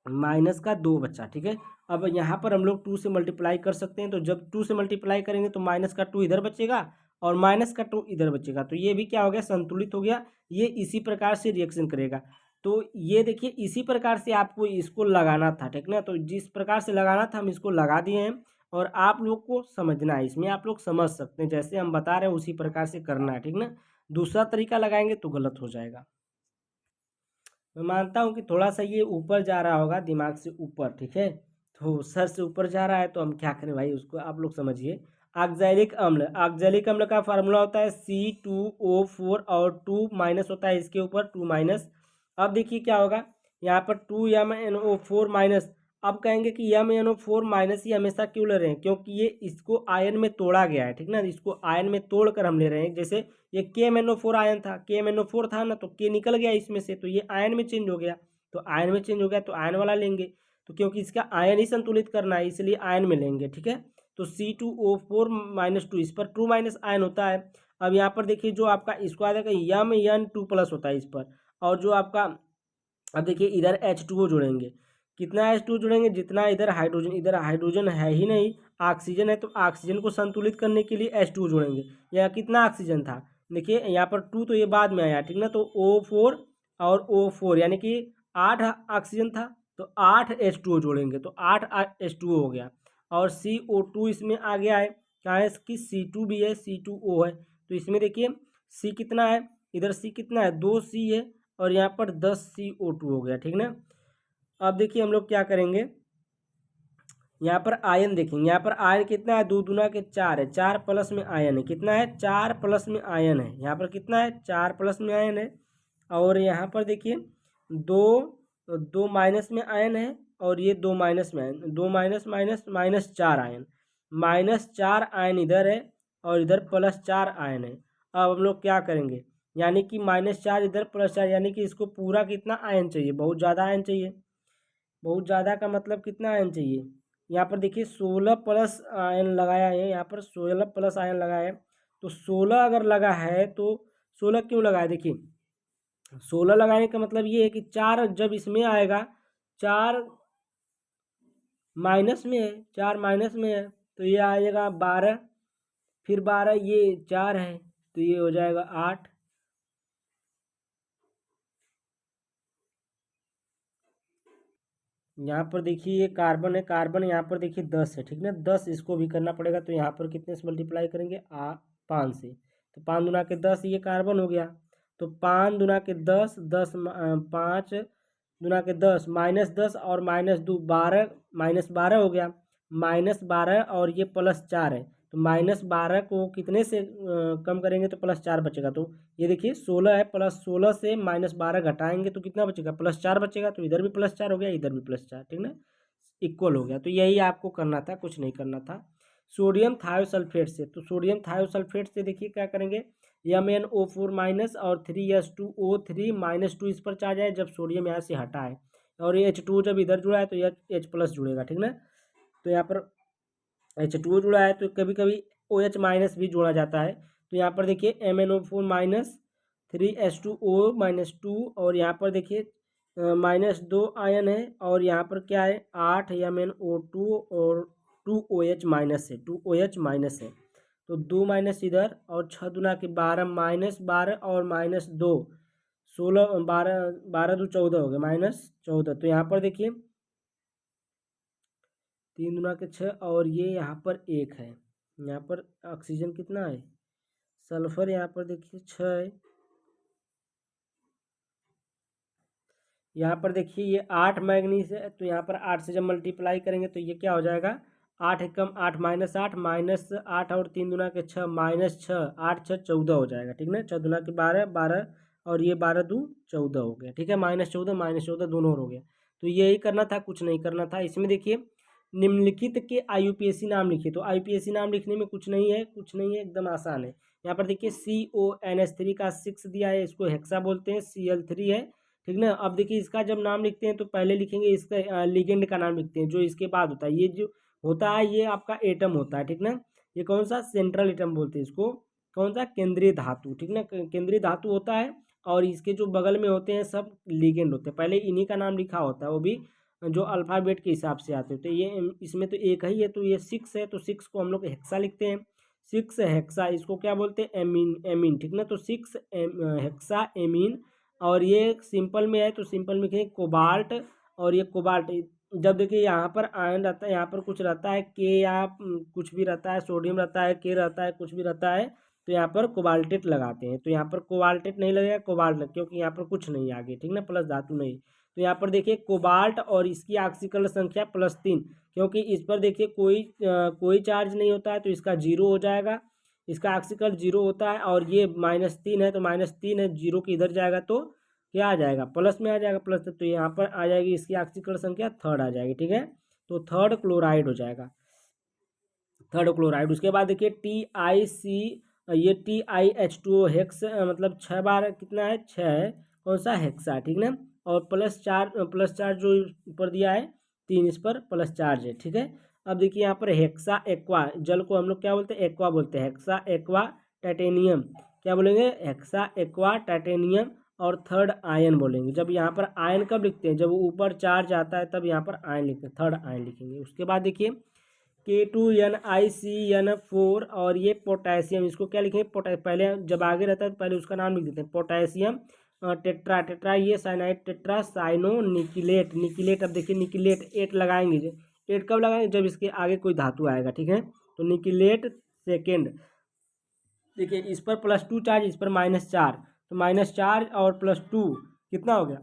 -2 बचा, ठीक है। अब यहाँ पर हम लोग 2 से मल्टीप्लाई कर सकते हैं, तो जब 2 से मल्टीप्लाई करेंगे तो -2 इधर बचेगा और -2 इधर बचेगा, तो ये भी क्या हो गया, संतुलित हो गया। ये इसी प्रकार से रिएक्शन करेगा। तो ये देखिए इसी प्रकार से आपको इसको लगाना था, ठीक ना। तो जिस प्रकार से लगाना था हम इसको लगा दिए हैं, और आप लोग को समझना है, इसमें आप लोग समझ सकते हैं, जैसे हम बता रहे हैं उसी प्रकार से करना है, ठीक ना। दूसरा तरीका लगाएंगे तो गलत हो जाएगा। मैं मानता हूँ कि थोड़ा सा ये ऊपर जा रहा होगा, दिमाग से ऊपर, ठीक है। तो सर से ऊपर जा रहा है तो हम क्या करें भाई, उसको आप लोग समझिए। ऑक्सैलिक अम्ल, ऑक्सैलिक अम्ल का फार्मूला होता है C2O4 और 2 माइनस होता है इसके ऊपर, 2 माइनस, अब देखिए क्या होगा, यहाँ पर 2MnO4 माइनस। अब कहेंगे कि MnO4 माइनस ही हमेशा क्यों ले रहे हैं, क्योंकि ये इसको आयन में तोड़ा गया है, ठीक ना, इसको आयन में तोड़ कर हम ले रहे हैं। जैसे ये KMnO4 आयन था, KMnO4 था ना, तो K निकल गया इसमें से, तो ये आयन में चेंज हो गया, तो आयन में चेंज हो गया तो आयन वाला लेंगे। तो क्योंकि इसका आयन ही संतुलित करना है इसलिए आयन में लेंगे, ठीक है। तो C2O4 माइनस 2, इस पर ट्रू माइनस आयन होता है। अब यहाँ पर देखिए जो आपका इसको आ जाएगा Mn2 प्लस होता है इस पर, और जो आपका अब देखिए इधर H2O जोड़ेंगे, कितना H2O जोड़ेंगे, जितना इधर हाइड्रोजन है ही नहीं, ऑक्सीजन है, तो ऑक्सीजन को संतुलित करने के लिए H2O जोड़ेंगे। यहाँ कितना ऑक्सीजन था, देखिए यहाँ पर 2 तो ये बाद में आया, ठीक ना, तो O4 और O4 यानी कि 8 ऑक्सीजन था, तो 8 H2O जोड़ेंगे, तो 8 H2O हो गया। और CO2 इसमें आ गया है, क्या है कि C2 भी है, C2O है, तो इसमें देखिए C कितना है, इधर C कितना है, 2C है, और यहाँ पर 10CO2 हो गया, ठीक ना। अब देखिए हम लोग क्या करेंगे, यहाँ पर आयन देखेंगे, यहाँ पर आयन कितना है, 2 दूना के 4 है, 4 प्लस में आयन है, कितना है, 4 प्लस में आयन है, यहाँ पर कितना है, 4 प्लस में आयन है। और यहाँ पर देखिए 2 माइनस में आयन है, और ये 2 माइनस में ion, 2 minus minus minus 4 ion, -4 ion इधर है, और इधर +4 आयन है। अब हम लोग क्या करेंगे, यानी कि -4 इधर +4, यानी कि इसको पूरा कितना आयन चाहिए, बहुत ज़्यादा आयन चाहिए। बहुत ज़्यादा का मतलब कितना आयन चाहिए, यहाँ पर देखिए 16 प्लस आयन लगाया है, यहाँ पर 16 प्लस आयन लगाया है। तो 16 अगर लगा है तो 16 क्यों लगाया, देखिए 16 लगाने का मतलब ये है कि 4 जब इसमें आएगा, 4 माइनस में है, 4 माइनस में है, तो ये आएगा 12, फिर 12 ये 4 है, तो ये हो जाएगा 8। यहाँ पर देखिए ये कार्बन है, कार्बन यहाँ पर देखिए 10 है, ठीक ना, 10 इसको भी करना पड़ेगा, तो यहाँ पर कितने से मल्टीप्लाई करेंगे, 5 से, तो 5 दूना के 10, ये कार्बन हो गया, तो 5 दूना के 10, 5 दूना के 10, -10 और -2 12, -12 हो गया, -12 और ये +4 है, तो -12 को कितने से कम करेंगे तो +4 बचेगा। तो ये देखिए 16 है, +16 से -12 घटाएंगे तो कितना बचेगा, +4 बचेगा, तो इधर भी +4 हो गया, इधर भी +4, ठीक ना, इक्वल हो गया। तो यही आपको करना था, कुछ नहीं करना था। सोडियम थायोसल्फेट से, तो सोडियम थायोसल्फेट से देखिए क्या करेंगे, MnO4 माइनस और 3H2O3 -2 इस पर चार्ज है, जब सोडियम यहाँ से हटा है, और ये H2 जब इधर जुड़ा है तो H+ जुड़ेगा, ठीक ना। तो यहाँ पर H2O जुड़ा है, तो कभी कभी OH माइनस भी जोड़ा जाता है। तो यहाँ पर देखिए MnO4 माइनस 3H2O-2, और यहाँ पर देखिए -2 आयन है, और यहाँ पर क्या है 8 MnO2 और 2OH माइनस है, 2OH माइनस है, तो 2 माइनस इधर, और 6 दूना के 12, -12 और -2 16, 12 12 2 14 हो गया, -14। तो यहाँ पर देखिए 3 दूना के 6, और ये यहाँ पर 1 है, यहाँ पर ऑक्सीजन कितना है, सल्फर यहाँ पर देखिए 6 है, यहाँ पर देखिए ये 8 मैग्नीज है, तो यहाँ पर 8 से जब मल्टीप्लाई करेंगे तो ये क्या हो जाएगा, 8 एकम 8 -8 -8 और 3 दूना के 6 -6, 8 6 14 हो जाएगा, ठीक ना, 6 दूना के 12 12, और ये 12 2 14 हो गया, ठीक है, -14 -14 दोनों हो गया। तो यही करना था, कुछ नहीं करना था। इसमें देखिए निम्नलिखित के IUPAC नाम लिखिए, तो IUPAC नाम लिखने में कुछ नहीं है, कुछ नहीं है, एकदम आसान है। यहाँ पर देखिए CONH3 का 6 दिया है, इसको हेक्सा बोलते हैं, Cl3 है, ठीक ना। अब देखिए इसका जब नाम लिखते हैं तो पहले लिखेंगे इसका लिगेंड का नाम लिखते हैं, जो इसके बाद होता है, ये जो होता है ये आपका एटम होता है, ठीक ना। ये कौन सा, सेंट्रल एटम बोलते हैं इसको, कौन सा, केंद्रीय धातु, ठीक ना, केंद्रीय धातु होता है, और इसके जो बगल में होते हैं सब लिगेंड होते हैं, पहले इन्हीं का नाम लिखा होता है, वो भी जो अल्फ़ाबेट के हिसाब से आते हैं। तो ये इसमें तो एक ही है, तो ये 6 है, तो 6 को हम लोग हेक्सा लिखते हैं, 6 हेक्सा, इसको क्या बोलते हैं, एमीन, एमीन, ठीक ना, तो 6 हेक्सा एमीन। और ये सिंपल में है तो सिंपल में लिखेंगे कोबाल्ट, और ये कोबाल्ट, जब देखिए यहाँ पर आयन रहता है, यहाँ पर कुछ रहता है के, या कुछ भी रहता है, सोडियम रहता है, के रहता है, कुछ भी रहता है, तो यहाँ पर कोबाल्टेट लगाते हैं। तो यहाँ पर कोबाल्टेट नहीं लगेगा, कोबाल्ट, क्योंकि यहाँ पर कुछ नहीं आगे, ठीक ना, प्लस धातु नहीं। तो यहाँ पर देखिए कोबाल्ट, और इसकी ऑक्सीकरण संख्या +3, क्योंकि इस पर देखिए कोई चार्ज नहीं होता है, तो इसका 0 हो जाएगा, इसका ऑक्सीकरण 0 होता है, और ये -3 है, तो -3 है, 0 के इधर जाएगा तो क्या आ जाएगा, प्लस में आ जाएगा, प्लस तो यहाँ पर आ जाएगी इसकी ऑक्सीकरण संख्या थर्ड आ जाएगी। ठीक है, तो थर्ड क्लोराइड हो जाएगा, थर्ड क्लोराइड। उसके बाद देखिए TiC, ये TiH2O हेक्स, मतलब 6 बार कितना है, 6 है, कौन सा, हेक्सा, ठीक ना। और प्लस चार्ज जो ऊपर दिया है 3, इस पर प्लस चार्ज है। ठीक है, अब देखिए यहाँ पर हेक्सा एक्वा, जल को हम लोग क्या बोलते हैं, एक्वा बोलते हैं, हेक्सा एक्वा टाइटेनियम, क्या बोलेंगे, हेक्सा एक्वा टाइटेनियम। और थर्ड आयन बोलेंगे। जब यहाँ पर आयन कब लिखते हैं, जब ऊपर चार्ज आता है तब यहाँ पर आयन लिखते हैं, थर्ड आयन लिखेंगे। उसके बाद देखिए K2NiCN4, और ये पोटेशियम, इसको क्या लिखेंगे, पहले जब आगे रहता है तो पहले उसका नाम लिख देते हैं, पोटेशियम टेट्रा, टेट्रा ये साइनाइड, टेट्रा साइनो निकिलेट, निकिलेट। अब देखिए निकिलेट 8 लगाएंगे, 8 कब लगाएंगे, जब इसके आगे कोई धातु आएगा। ठीक है, तो निकिलेट सेकेंड। देखिए इस पर +2 चार्ज, इस पर -4, तो -4 और +2 कितना हो गया,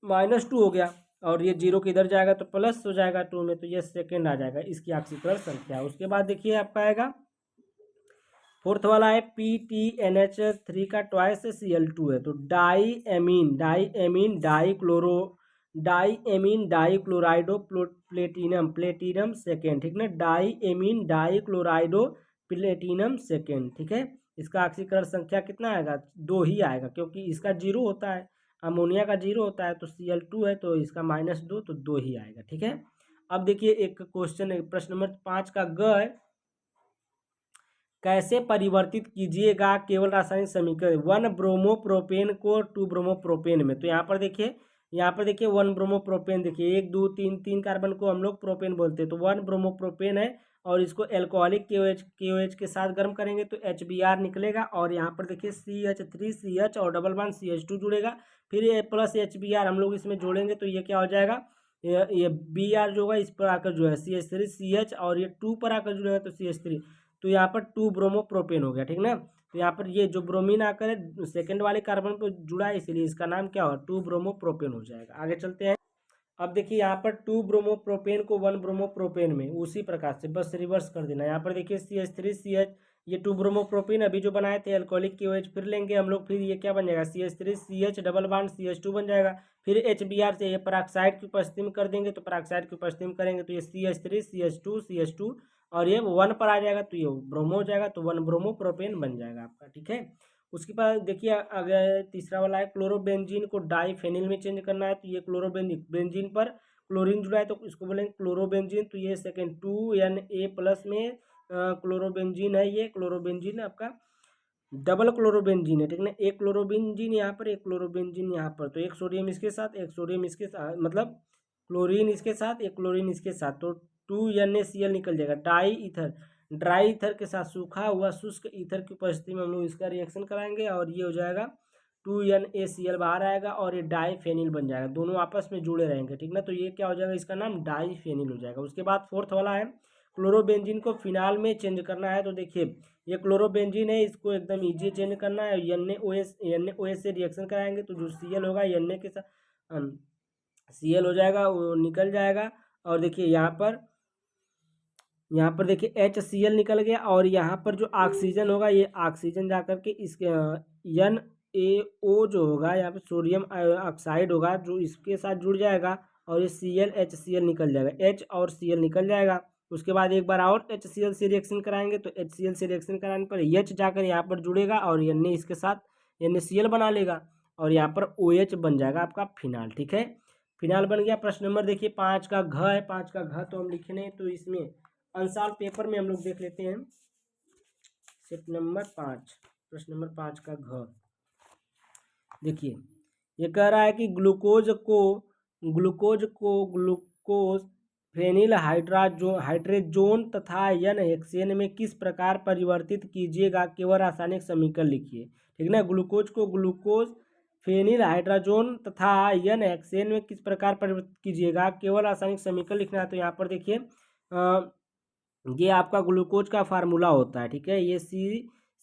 -2 हो गया। और ये 0 के इधर जाएगा तो प्लस हो जाएगा 2 में, तो ये सेकेंड आ जाएगा इसकी ऑक्सीकरण संख्या। उसके बाद देखिए आपका आएगा फोर्थ वाला है PTNH3 का ट्वाइस Cl2 है, तो डाईएमीन डाईक्लोराइडो प्लेटिनम, प्लेटिनम सेकेंड, ठीक ना, डाईएमीन डाईक्लोराइडो प्लेटिनम सेकेंड। ठीक है, इसका ऑक्सीकरण संख्या कितना आएगा, 2 ही आएगा, क्योंकि इसका 0 होता है, अमोनिया का 0 होता है, तो Cl2 है तो इसका -2, तो 2 ही आएगा। ठीक है, अब देखिए एक क्वेश्चन है, प्रश्न नंबर 5 का ग है, कैसे परिवर्तित कीजिएगा केवल रासायनिक समीकरण 1 ब्रोमोप्रोपेन को 2 ब्रोमोप्रोपेन में। तो यहाँ पर देखिए 1 ब्रोमोप्रोपेन, देखिए 1 2 3 3 कार्बन को हम लोग प्रोपेन बोलते हैं, तो 1 ब्रोमोप्रोपेन है, और इसको एल्कोहलिक KOH के साथ गर्म करेंगे तो HBr निकलेगा, और यहाँ पर देखिए CH3CH और डबल बॉन्ड CH2 जुड़ेगा, फिर ये प्लस HBr हम लोग इसमें जोड़ेंगे तो ये क्या हो जाएगा, ये Br जो होगा इस पर आकर जो है CH3CH, और ये 2 पर आकर जुड़ेगा तो CH3, तो यहाँ पर 2 ब्रोमोप्रोपेन हो गया। ठीक ना, तो यहाँ पर ये जो ब्रोमीन आकर सेकंड वाले कार्बन पर जुड़ा है, इसलिए इसका नाम क्या होगा, 2 ब्रोमोप्रोपेन हो जाएगा। आगे चलते हैं, अब देखिए यहाँ पर 2 ब्रोमोप्रोपेन को 1 ब्रोमोप्रोपेन में उसी प्रकार से बस रिवर्स कर देना। यहाँ पर देखिए CH3CH, ये 2 ब्रोमोप्रोपेन अभी जो बनाए थे एल्कोहलिक KOH, फिर लेंगे हम लोग, फिर ये क्या बन जाएगा, CH3CH डबल बॉन्ड CH2 बन जाएगा, फिर HBr से ये पेरोक्साइड की उपस्थिति में कर देंगे, तो पेरोक्साइड की उपस्थिति में करेंगे तो ये CH3CH2 और ये 1 पर आ जाएगा, तो ये ब्रोमो हो जाएगा, तो 1 ब्रोमोप्रोपेन बन जाएगा आपका। ठीक है, उसके बाद देखिए अगर तीसरा वाला है क्लोरोबेंजीन को डाईफेनिल में चेंज करना है, तो ये क्लोरोबेंजीन पर क्लोरीन जुड़ा है तो इसको बोलेंगे क्लोरोबेंजीन, तो ये सेकेंड 2Na+ में क्लोरोबेंजीन है, ये क्लोरोबेंजीन आपका डबल क्लोरोबेंजीन है। ठीक है, एक क्लोरोबेंजीन यहाँ पर, एक क्लोरोबेंजीन यहाँ पर, तो एक सोडियम इसके साथ, एक सोडियम इसके साथ, मतलब क्लोरीन इसके साथ, एक क्लोरीन इसके साथ, तो 2NaCl निकल जाएगा। ड्राई ईथर के साथ सूखा हुआ शुष्क ईथर की उपस्थिति में हम लोग इसका रिएक्शन कराएंगे, और ये हो जाएगा 2NaCl बाहर आएगा, और ये डाईफेनिल बन जाएगा, दोनों आपस में जुड़े रहेंगे। ठीक ना, तो ये क्या हो जाएगा, इसका नाम डाईफेनिल हो जाएगा। उसके बाद फोर्थ वाला है क्लोरोबेंजीन को फिनाल में चेंज करना है, तो देखिए ये क्लोरोबेंजीन है, इसको एकदम ईजी चेंज करना है, NaOH से रिएक्शन कराएंगे तो जो Cl होगा Na के साथ Cl हो जाएगा, वो निकल जाएगा, और देखिए यहाँ पर देखिए HCl निकल गया, और यहाँ पर जो ऑक्सीजन होगा, ये ऑक्सीजन जाकर के इसके NaO जो होगा, यहाँ पे सोडियम ऑक्साइड होगा जो इसके साथ जुड़ जाएगा, और ये Cl HCl निकल जाएगा, H और Cl निकल जाएगा। उसके बाद एक बार और HCl से रिएक्शन कराएंगे, तो HCl से रिएक्शन कराने पर H जाकर यहाँ पर जुड़ेगा, और Na इसके साथ NaCl बना लेगा, और यहाँ पर OH बन जाएगा आपका फिनाल। ठीक है, फिनाल बन गया। प्रश्न नंबर देखिए 5 का घ है, 5 का घ तो हम लिखने, तो इसमें अनसॉल्व पेपर में हम लोग देख लेते हैं सेट नंबर 5, प्रश्न नंबर 5 का घ। देखिए ये कह रहा है कि ग्लूकोज फेनिल हाइड्रेजोन तथा N-हेक्सेन में किस प्रकार परिवर्तित कीजिएगा, केवल रासायनिक समीकरण लिखिए। ठीक ना, ग्लूकोज को ग्लूकोज फेनिल हाइड्राजोन तथा N-हेक्सेन में किस प्रकार परिवर्तित कीजिएगा, केवल रासायनिक समीकरण लिखना है। तो यहाँ पर देखिए ये आपका ग्लूकोज का फार्मूला होता है। ठीक है, ये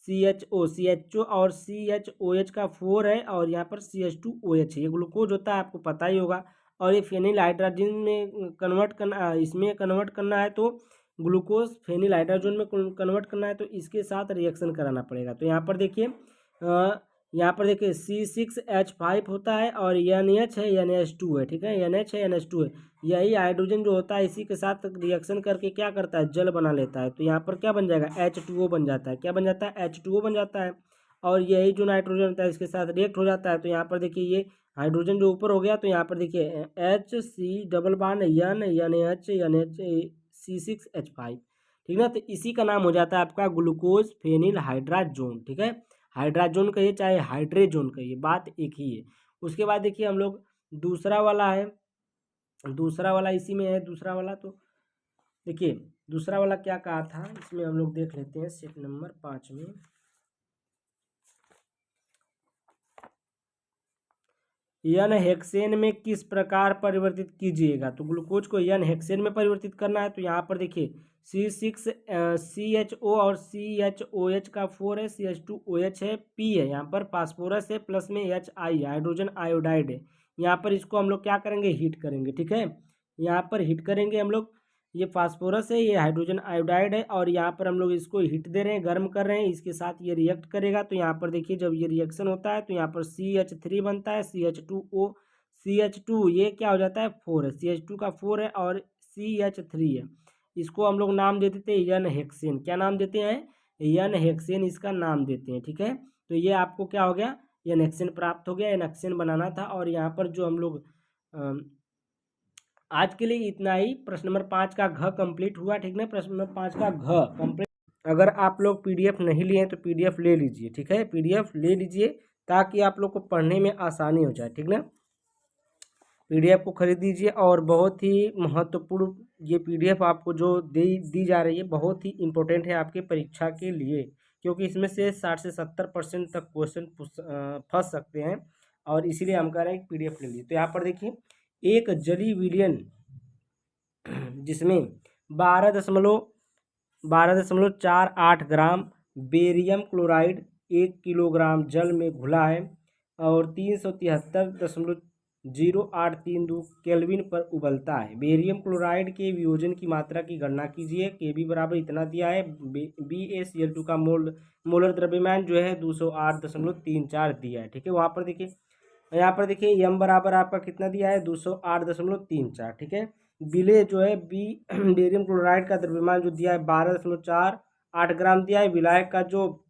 CHO और CHOH का 4 है, और यहाँ पर CH2OH है, ये ग्लूकोज होता है, आपको पता ही होगा। और ये फेनिल हाइड्रोजन में कन्वर्ट करना, इसमें कन्वर्ट करना है, तो ग्लूकोज फेनिल हाइड्रोजन में कन्वर्ट करना है, तो इसके साथ रिएक्शन कराना पड़ेगा। तो यहाँ पर देखिए यहाँ पर देखिए C6H5 होता है और NH है NH2 है, ठीक है, NH है NH2 है। यही हाइड्रोजन जो होता है इसी के साथ रिएक्शन करके क्या करता है, जल बना लेता है। तो यहाँ पर क्या बन जाएगा, H2O बन जाता है। क्या बन जाता है, H2O बन जाता है। और यही जो नाइट्रोजन होता है इसके साथ रिएक्ट हो जाता है। तो यहाँ पर देखिए ये हाइड्रोजन जो ऊपर हो गया, तो यहाँ पर देखिए HC double bond NH C6H5, ठीक ना। तो इसी का नाम हो जाता है आपका ग्लूकोज फेनिल हाइड्राजोन, ठीक है। हाइड्राजोन कहिए चाहे हाइड्रेजोन कहिए, बात एक ही है। उसके बाद देखिए हम लोग दूसरा वाला है, दूसरा वाला इसी में है। दूसरा वाला तो देखिए दूसरा वाला क्या कहा था, इसमें हम लोग देख लेते हैं सेट नंबर 5 में। यन हेक्सेन में किस प्रकार परिवर्तित कीजिएगा, तो ग्लूकोज को यन हेक्सेन में परिवर्तित करना है। तो यहाँ पर देखिए C6CHO और CHOH का 4 है, CH2OH है, P है, यहाँ पर फास्फोरस है, प्लस में HI हाइड्रोजन आयोडाइड है। यहाँ पर इसको हम लोग क्या करेंगे, हीट करेंगे, ठीक है। यहाँ पर हीट करेंगे हम लोग, ये फास्फोरस है, ये हाइड्रोजन आयोडाइड है, और यहाँ पर हम लोग इसको हीट दे रहे हैं, गर्म कर रहे हैं, इसके साथ ये रिएक्ट करेगा। तो यहाँ पर देखिए जब ये रिएक्शन होता है तो यहाँ पर CH3 बनता है, CH2O, CH2 ये क्या हो जाता है, 4 है, CH2 का 4 है और CH3 है। इसको हम लोग नाम दे देते हैं यन हेक्सेन। क्या नाम देते हैं, यन हेक्सेन इसका नाम देते हैं, ठीक है। तो ये आपको क्या हो गया, यन हेक्सेन प्राप्त हो गया। यन हेक्सेन बनाना था। और यहाँ पर जो हम लोग आज के लिए इतना ही। प्रश्न नंबर 5 का घ कंप्लीट हुआ, ठीक ना। प्रश्न नंबर 5 का घ कंप्लीट। अगर आप लोग पीडीएफ नहीं लिए तो पीडीएफ ले लीजिए, ठीक है, पीडीएफ ले लीजिए ताकि आप लोग को पढ़ने में आसानी हो जाए, ठीक ना। पीडीएफ को खरीद दीजिए। और बहुत ही महत्वपूर्ण ये पीडीएफ आपको जो दी जा रही है बहुत ही इम्पोर्टेंट है आपके परीक्षा के लिए, क्योंकि इसमें से 60 से 70% तक क्वेश्चन फंस सकते हैं, और इसीलिए हम कह रहे हैं कि पीडीएफ ले लीजिए। तो यहाँ पर देखिए एक जली विलयन जिसमें 12.48 ग्राम बेरियम क्लोराइड 1 किलोग्राम जल में घुला है और 373.0832 केल्विन पर उबलता है। बेरियम क्लोराइड के वियोजन की मात्रा की गणना कीजिए। Kb बराबर इतना दिया है। BaCl2 का मोलर द्रव्यमान जो है 208.34 दिया है, ठीक है। वहाँ पर देखिए, यहाँ पर देखिए यम बराबर आपका कितना दिया है, 208.34, ठीक है। विलेय जो है बेरियम क्लोराइड का द्रव्यमान जो दिया है 12.48 ग्राम दिया है। विलायक का जो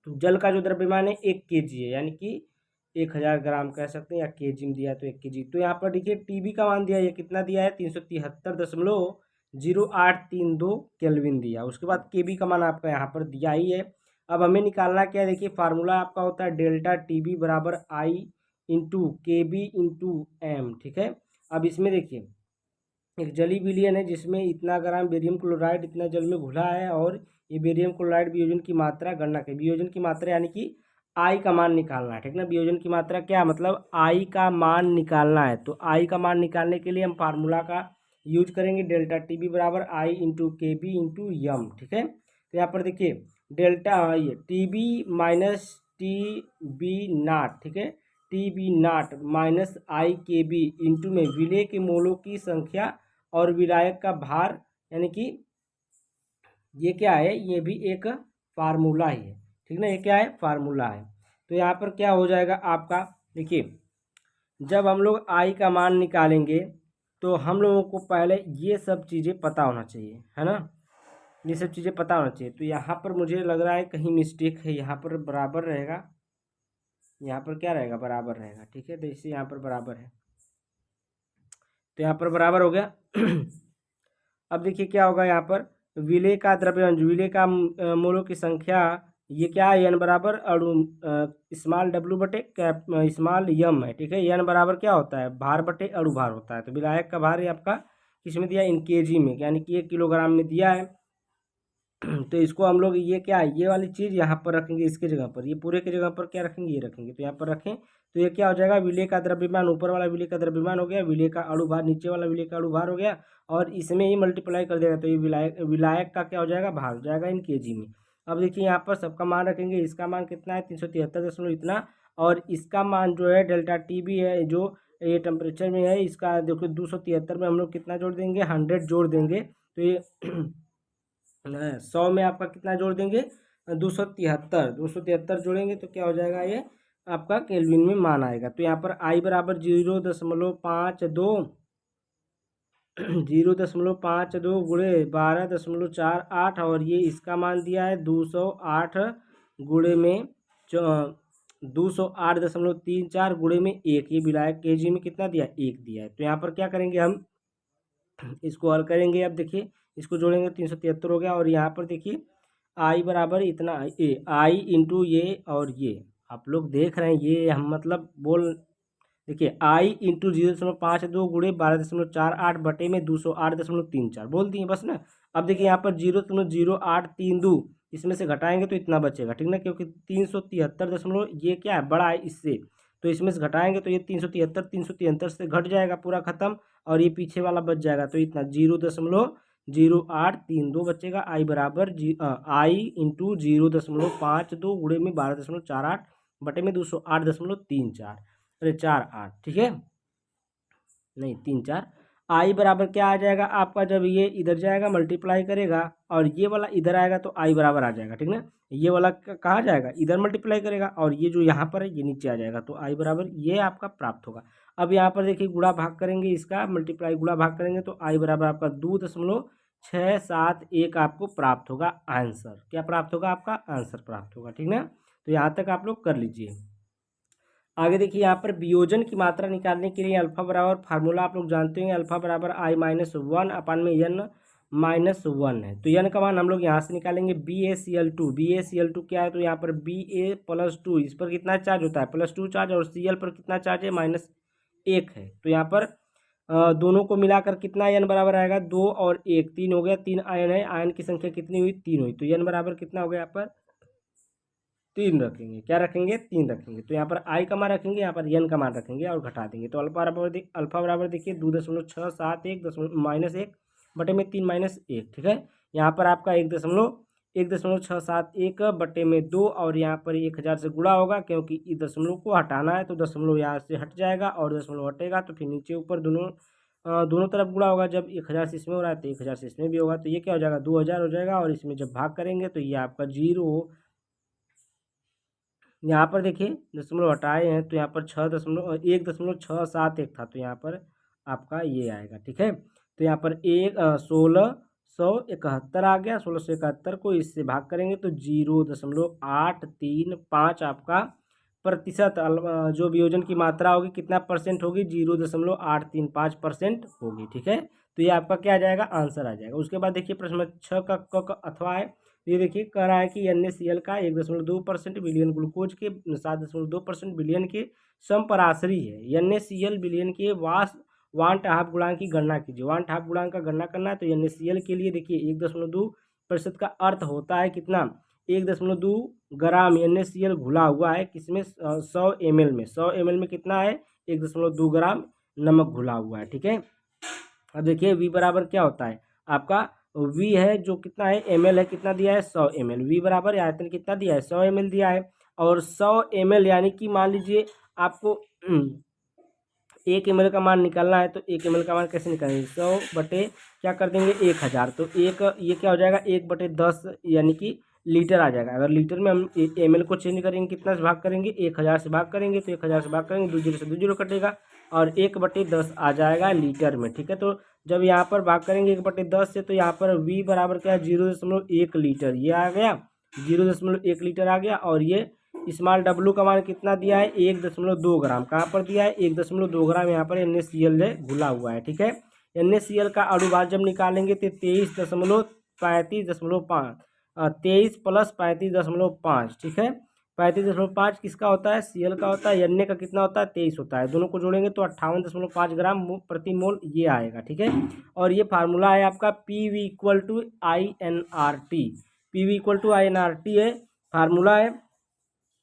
जल का जो द्रव्यमान है 1 kg है, यानी कि 1000 ग्राम कह सकते हैं, या kg में दिया है तो 1 kg। तो यहाँ पर देखिए टीबी का मान दिया है, ये कितना दिया है, 373.0832 केल्विन दिया। उसके बाद केबी का मान आपका यहाँ पर दिया ही है। अब हमें निकालना क्या है, देखिए फार्मूला आपका होता है डेल्टा टीबी बराबर I into KB into M, ठीक है। अब इसमें देखिए एक जली विलयन है जिसमें इतना ग्राम बेरियम क्लोराइड इतना जल में घुला है, और ये बेरियम क्लोराइड वियोजन की मात्रा गणना करें। वियोजन की मात्रा यानी कि आई का मान निकालना है, ठीक ना। वियोजन की मात्रा क्या मतलब आई का मान निकालना है। तो आई का मान निकालने के लिए हम फार्मूला का यूज करेंगे, डेल्टा टीबी बराबर आई इंटू KB इंटू यम, ठीक है। तो यहाँ पर देखिए डेल्टा ये TB माइनस TB नाट, ठीक है, TB नाट माइनस IKB इंटू में विलेय के मोलों की संख्या और विलायक का भार, यानी कि ये क्या है, ये भी एक फार्मूला ही है, ठीक ना। ये क्या है, फार्मूला है। तो यहाँ पर क्या हो जाएगा आपका, देखिए जब हम लोग आई का मान निकालेंगे तो हम लोगों को पहले ये सब चीज़ें पता होना चाहिए, है ना, ये सब चीज़ें पता होना चाहिए। तो यहाँ पर मुझे लग रहा है कहीं मिस्टेक है, यहाँ पर बराबर रहेगा, यहाँ पर क्या रहेगा, बराबर रहेगा, ठीक है। तो इससे यहाँ पर बराबर है, तो यहाँ पर बराबर हो गया। अब देखिए क्या होगा, यहाँ पर विलेय का द्रव्यमान, विलेय का मोलों की संख्या, ये क्या है, एन बराबर अणु स्मॉल w बटे कैप स्मॉल यम है, ठीक है। एन बराबर क्या होता है, भार बटे अणु भार होता है। तो विलायक का भार ये आपका किस में दिया, इन kg में, यानी कि 1 किलोग्राम में दिया है। तो इसको हम लोग ये क्या है, ये वाली चीज़ यहाँ पर रखेंगे, इसके जगह पर, ये पूरे की जगह पर क्या रखेंगे, ये रखेंगे। तो यहाँ पर रखें तो ये क्या हो जाएगा, विलेय का द्रव्यमान ऊपर वाला विलेय का द्रव्यमान हो गया, विलेय का अणु भार नीचे वाला विलेय का अणु भार हो गया, और इसमें ही मल्टीप्लाई कर देगा। तो ये विलायक का क्या हो जाएगा, भार हो जाएगा इन kg में। अब देखिए यहाँ पर सबका मान रखेंगे, इसका मान कितना है 373 इतना, और इसका मान जो है डेल्टा TB है जो ये टेम्परेचर में है, इसका देखो 273 में हम लोग कितना जोड़ देंगे, 100 जोड़ देंगे। तो ये 100 में आपका कितना जोड़ देंगे, 273 जोड़ेंगे तो क्या हो जाएगा, ये आपका केल्विन में मान आएगा। तो यहाँ पर आई बराबर 0.52 0.52 गुणे 12.48 और ये इसका मान दिया है 208 गुणे में 208.34 गुणे में 1, ये मिला है केजी में कितना दिया 1 दिया है। तो यहाँ पर क्या करेंगे हम इसको हल करेंगे। अब देखिए इसको जोड़ेंगे 373 हो गया और यहाँ पर देखिए आई बराबर इतना आई इंटू ये और ये आप लोग देख रहे हैं ये हम मतलब बोल देखिए आई इंटू 0.52 गुणे 12.48 बटे में 208.34 बोल दिए बस ना। अब देखिए यहाँ पर 0.0832 इसमें से घटाएंगे तो इतना बचेगा ठीक ना, क्योंकि 373 दशमलव ये क्या है बड़ा है इससे, तो इसमें से घटाएंगे तो ये 373 से घट जाएगा पूरा खत्म और ये पीछे वाला बच जाएगा तो इतना 0.0832 बचेगा। आई बराबर आई इंटू 0.52 गुणे में 12.48 बटे में 208.34 अरे 48 ठीक है, नहीं 3 4 आई बराबर क्या आ जाएगा आपका, जब ये इधर जाएगा मल्टीप्लाई करेगा और ये वाला इधर आएगा तो आई बराबर आ जाएगा ठीक ना। ये वाला कहाँ जाएगा इधर मल्टीप्लाई करेगा और ये जो यहाँ पर है ये नीचे आ जाएगा तो आई बराबर ये आपका प्राप्त होगा। अब यहाँ पर देखिए गुणा भाग करेंगे, इसका मल्टीप्लाई गुणा भाग करेंगे तो आई बराबर आपका 2.671 आपको प्राप्त होगा आंसर। क्या प्राप्त होगा आपका आंसर प्राप्त होगा ठीक ना। तो यहाँ तक आप लोग कर लीजिए। आगे देखिए यहाँ पर वियोजन की मात्रा निकालने के लिए अल्फा बराबर फार्मूला आप लोग जानते हैं, अल्फा बराबर i-1 अपान में n-1 है। तो n का मान हम लोग यहाँ से निकालेंगे BaCl2 क्या है, तो यहाँ पर Ba+2 इस पर कितना चार्ज होता है +2 चार्ज और Cl पर कितना चार्ज है -1 है। तो यहाँ पर दोनों को मिलाकर कितना n बराबर आएगा 2 और 1 3 हो गया, 3 आयन है, आयन की संख्या कितनी हुई 3 हुई, तो n बराबर कितना हो गया यहाँ पर 3 रखेंगे। क्या रखेंगे 3 रखेंगे। तो यहाँ पर आई का मान रखेंगे, यहाँ पर एन का मान रखेंगे और घटा देंगे तो अल्फा बराबर देखिए 2.671 -1 बटे में 3 -1 ठीक है। यहाँ पर आपका 1.671 बटे में 2 और यहाँ पर 1000 से गुणा होगा क्योंकि इस दशमलव को हटाना है तो दशमलव यहाँ से हट जाएगा और दशमलव हटेगा तो फिर नीचे ऊपर दोनों तरफ गुणा होगा। जब 1000 से इसमें हो रहा है तो 1000 से इसमें भी होगा तो ये क्या हो जाएगा 2000 हो जाएगा और इसमें जब भाग करेंगे तो ये आपका 0 यहाँ पर देखिए दशमलव हटाए हैं तो यहाँ पर 1.671 था तो यहाँ पर आपका ये आएगा ठीक है। तो यहाँ पर 1671 आ गया, 1671 को इससे भाग करेंगे तो 0.835 आपका प्रतिशत जो वियोजन की मात्रा होगी कितना परसेंट होगी 0.835% होगी ठीक है। तो ये आपका क्या आ जाएगा आंसर आ जाएगा। उसके बाद देखिए प्रश्न 6 का क अथवा है, ये देखिए कह रहा है कि NaCl का 1.2% बिलियन ग्लूकोज के 7.2% बिलियन के समपराशरी है। NaCl बिलियन के वांट हाफ गुणांक की गणना कीजिए। वांट हाफ गुणांक का गणना करना है तो NaCl के लिए देखिए 1.2% का अर्थ होता है कितना 1.2 ग्राम NaCl घुला हुआ है किसमें 100 ml में, 100 ml में कितना है 1.2 ग्राम नमक घुला हुआ है ठीक है। अब देखिए V बराबर क्या होता है आपका V है जो कितना है ml है, कितना दिया है 100 ml, V बराबर आयतन कितना दिया है 100 ml दिया है और 100 ml यानी कि मान लीजिए आपको 1 ml का मान निकालना है तो 1 ml का मान कैसे निकालेंगे 100 बटे क्या कर देंगे 1000 तो एक ये क्या हो जाएगा 1/10 यानी कि लीटर आ जाएगा। अगर लीटर में हम ml को चेंज करेंगे कितना से भाग करेंगे 1000 से भाग करेंगे तो 1000 से भाग करेंगे 2 0 से 2 0 कटेगा और 1/10 आ जाएगा लीटर में ठीक है। तो जब यहाँ पर भाग करेंगे 1/10 से तो यहाँ पर V बराबर क्या है 0.1 लीटर ये आ गया, 0.1 लीटर आ गया और ये स्मॉल W का मान कितना दिया है 1.2 ग्राम, कहाँ पर दिया है 1.2 ग्राम यहाँ पर NaCl घुला हुआ है ठीक है। NaCl का अणुभार जब निकालेंगे तो 23.35.5 23 + 35.5 ठीक है। 35.5 किसका होता है Cl का होता है, Na का कितना होता है 23 होता है, दोनों को जोड़ेंगे तो 58.5 ग्राम प्रति मोल ये आएगा ठीक है। और ये फार्मूला है आपका PV = INRT, PV = INRT है फार्मूला है।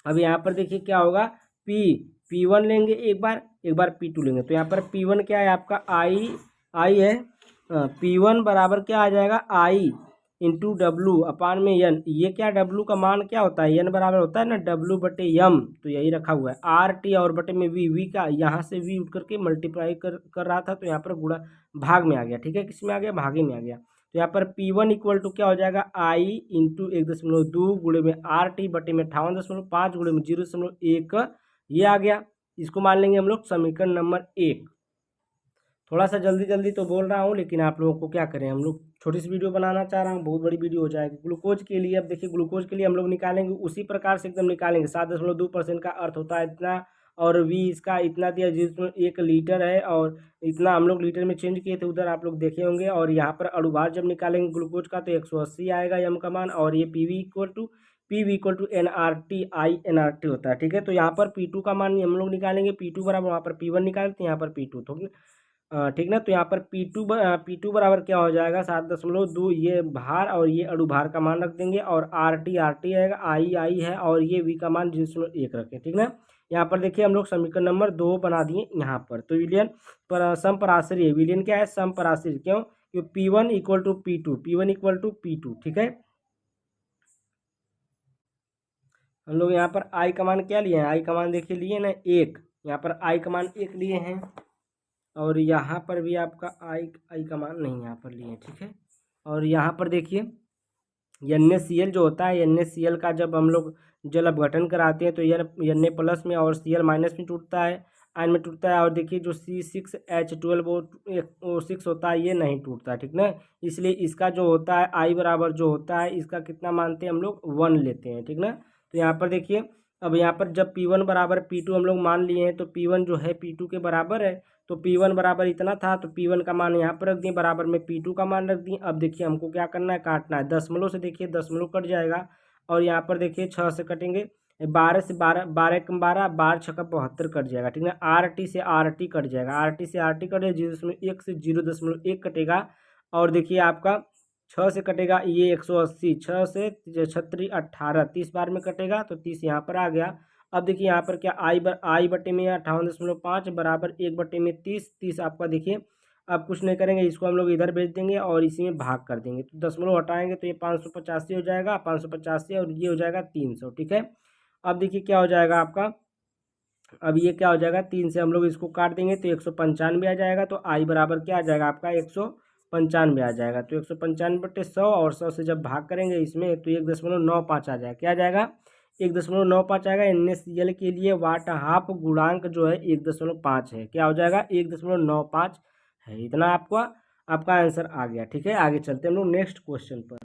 अब यहाँ पर देखिए क्या होगा P1 लेंगे एक बार P2 लेंगे तो यहाँ पर P1 क्या है आपका I है, P1 बराबर क्या आ जाएगा I इंटू W अपान में N, ये क्या W का मान क्या होता है N बराबर होता है ना W/M, तो यही रखा हुआ है RT और बटे में V का यहाँ से V उठ करके मल्टीप्लाई कर रहा था तो यहाँ पर गुणा भाग में आ गया ठीक है, किस में आ गया भागे में आ गया। तो यहाँ पर P1 = क्या हो जाएगा I इंटू 1.2 गुणे में RT बटे में 58.5 गुणे में 0.1 ये आ गया, इसको मान लेंगे हम लोग समीकरण नंबर 1। थोड़ा सा जल्दी जल्दी तो बोल रहा हूँ, लेकिन आप लोगों को क्या करें, हम लोग छोटी सी वीडियो बनाना चाह रहा हूँ, बहुत बड़ी वीडियो हो जाएगी। ग्लूकोज के लिए अब देखिए, ग्लूकोज के लिए हम लोग निकालेंगे उसी प्रकार से एकदम निकालेंगे। 7.2% का अर्थ होता है इतना, और V इसका इतना दिया जिसमें 1 लीटर है, और इतना हम लोग लीटर में चेंज किए थे, उधर आप लोग देखे होंगे। और यहाँ पर अणुभार जब निकालेंगे ग्लूकोज का तो 180 आएगा यम का मान, और ये PV इक्वल टू NRT होता है, ठीक है। तो यहाँ पर P2 का मान हम लोग निकालेंगे, P2 बराबर वहाँ पर P1 निकालते हैं, यहाँ पर P2, तो ठीक ना। तो यहाँ पर P2 बराबर क्या हो जाएगा, 7.2, ये भार और ये अणुभार का मान रख देंगे, और RT आएगा, आई है, और ये V का मान 0.1 रखें, ठीक ना। यहाँ पर देखिए हम लोग समीकरण नंबर 2 बना दिए यहाँ पर। तो विलियन पर समपराश्रय है, विलियन क्या है, समपराश्रय, क्यों, क्योंकि P1 इक्वल टू P2, ठीक है। हम लोग यहाँ पर I का मान क्या लिए हैं, I का मान देखिए लिए ना 1, यहाँ पर I का मान 1 लिए हैं, और यहाँ पर भी आपका आई का मान नहीं यहाँ पर लिए, ठीक है। और यहाँ पर देखिए NaCl जो होता है, NaCl का जब हम लोग जल अपघटन कराते हैं तो Na प्लस में और Cl माइनस में टूटता है, आयन में टूटता है। और देखिए जो C6H12 वो 6 होता है, ये नहीं टूटता, ठीक ना। इसलिए इसका जो होता है I बराबर जो होता है, इसका कितना मानते हैं हम लोग, 1 लेते हैं, ठीक ना। तो यहाँ पर देखिए, अब यहाँ पर जब P1 बराबर P2 हम लोग मान लिए हैं, तो P1 जो है P2 के बराबर है, तो P1 बराबर इतना था, तो P1 का मान यहाँ पर रख दिए, बराबर में P2 का मान रख दिए। अब देखिए हमको क्या करना है, काटना है दशमलव से, देखिए दशमलव कट जाएगा, और यहाँ पर देखिए 6 से कटेंगे, 12 से 12, 12 कम 12, 12 छक्का 72 कट जाएगा, ठीक है। RT से RT कट जाएगा, RT से RT कट जाएगा, 0.1 से 0.1 कटेगा। और देखिए आपका 6 से कटेगा, ये 180, 6 से 36 18, 30 बार में कटेगा, तो 30 यहाँ पर आ गया। अब देखिए यहाँ पर क्या आई बटे में 58.5 बराबर 1 बटे में 30 आपका देखिए, अब कुछ नहीं करेंगे, इसको हम लोग इधर भेज देंगे और इसी में भाग कर देंगे, तो दशमलव हटाएंगे तो ये 585 हो जाएगा, 585, और ये हो जाएगा 300, ठीक है। अब देखिए क्या हो जाएगा आपका, अब ये क्या हो जाएगा, 3 से हम लोग इसको काट देंगे तो 195 आ जाएगा। तो आई बराबर क्या आ जाएगा आपका, 195 आ जाएगा। तो 195/100, और 100 से जब भाग करेंगे इसमें तो 1.95 आ जाएगा, क्या आ जाएगा, 1.95 आएगा। NaCl के लिए वाट हाफ गुणांक जो है 1.5 है, क्या हो जाएगा, 1.95 है। इतना आपका आंसर आ गया, ठीक है। आगे चलते हैं हम लोग नेक्स्ट क्वेश्चन पर,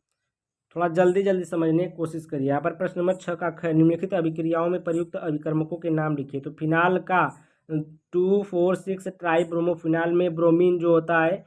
थोड़ा जल्दी जल्दी समझने की कोशिश करिए। यहाँ पर प्रश्न नंबर 6 का ख, निम्नलिखित अभिक्रियाओं में प्रयुक्त अभिकर्मकों के नाम लिखिए। तो फिनाल का 2,4,6 ट्राइब्रोमोफिनाल में ब्रोमीन जो होता है,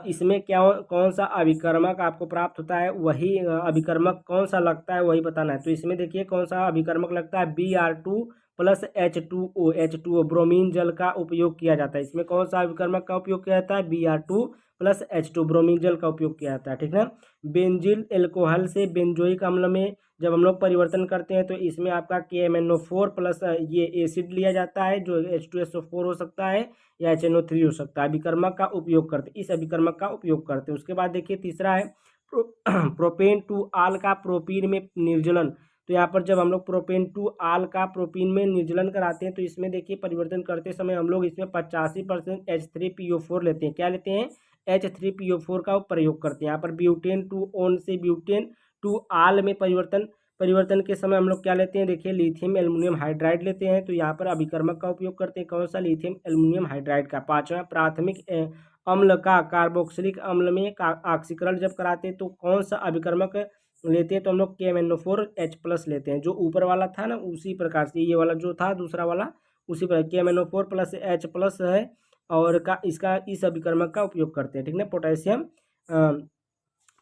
इसमें क्या कौन सा अभिकर्मक आपको प्राप्त होता है, वही अभिकर्मक कौन सा लगता है वही बताना है। तो इसमें देखिए कौन सा अभिकर्मक लगता है, Br2 प्लस H2O ब्रोमीन जल का उपयोग किया जाता है। इसमें कौन सा अभिकर्मक का उपयोग किया जाता है, Br2 प्लस H2 ब्रोमीन जल का उपयोग किया जाता है, ठीक है। बेंजिल एल्कोहल से बेंजोइक अम्ल में जब हम लोग परिवर्तन करते हैं तो इसमें आपका KMnO4 प्लस ये एसिड लिया जाता है, जो H2SO4 हो सकता है या HNO3 हो सकता है, अभिकर्मक का उपयोग करते हैं, इस अभिकर्मक का उपयोग करते हैं। उसके बाद देखिए तीसरा है प्रोपेन टू आल का प्रोपीन में निर्जलन। तो यहाँ पर जब हम लोग प्रोपेन टू आल का प्रोपीन में निर्जलन कराते हैं तो इसमें देखिए परिवर्तन करते समय हम लोग इसमें 85% H3PO4 लेते हैं, क्या लेते हैं, H3PO4 का प्रयोग करते हैं। यहाँ पर ब्यूटेन टू ओन से ब्यूटेन टू आल में परिवर्तन के समय हम लोग क्या लेते हैं, देखिए लिथियम एल्युमिनियम हाइड्राइड लेते हैं। तो यहाँ पर अभिकर्मक का उपयोग करते हैं, कौन सा, लिथियम एल्युमिनियम हाइड्राइड का। पांचवा, प्राथमिक अम्ल का कार्बोक्सिलिक अम्ल में ऑक्सीकरण जब कराते हैं तो कौन सा अभिकर्मक लेते हैं, तो हम लोग KMnO4H+ लेते हैं, जो ऊपर वाला था ना उसी प्रकार से ये वाला जो था दूसरा वाला उसी पर KMnO4 प्लस H+ है, और इसका इस अभिकर्मक का उपयोग करते हैं, ठीक है।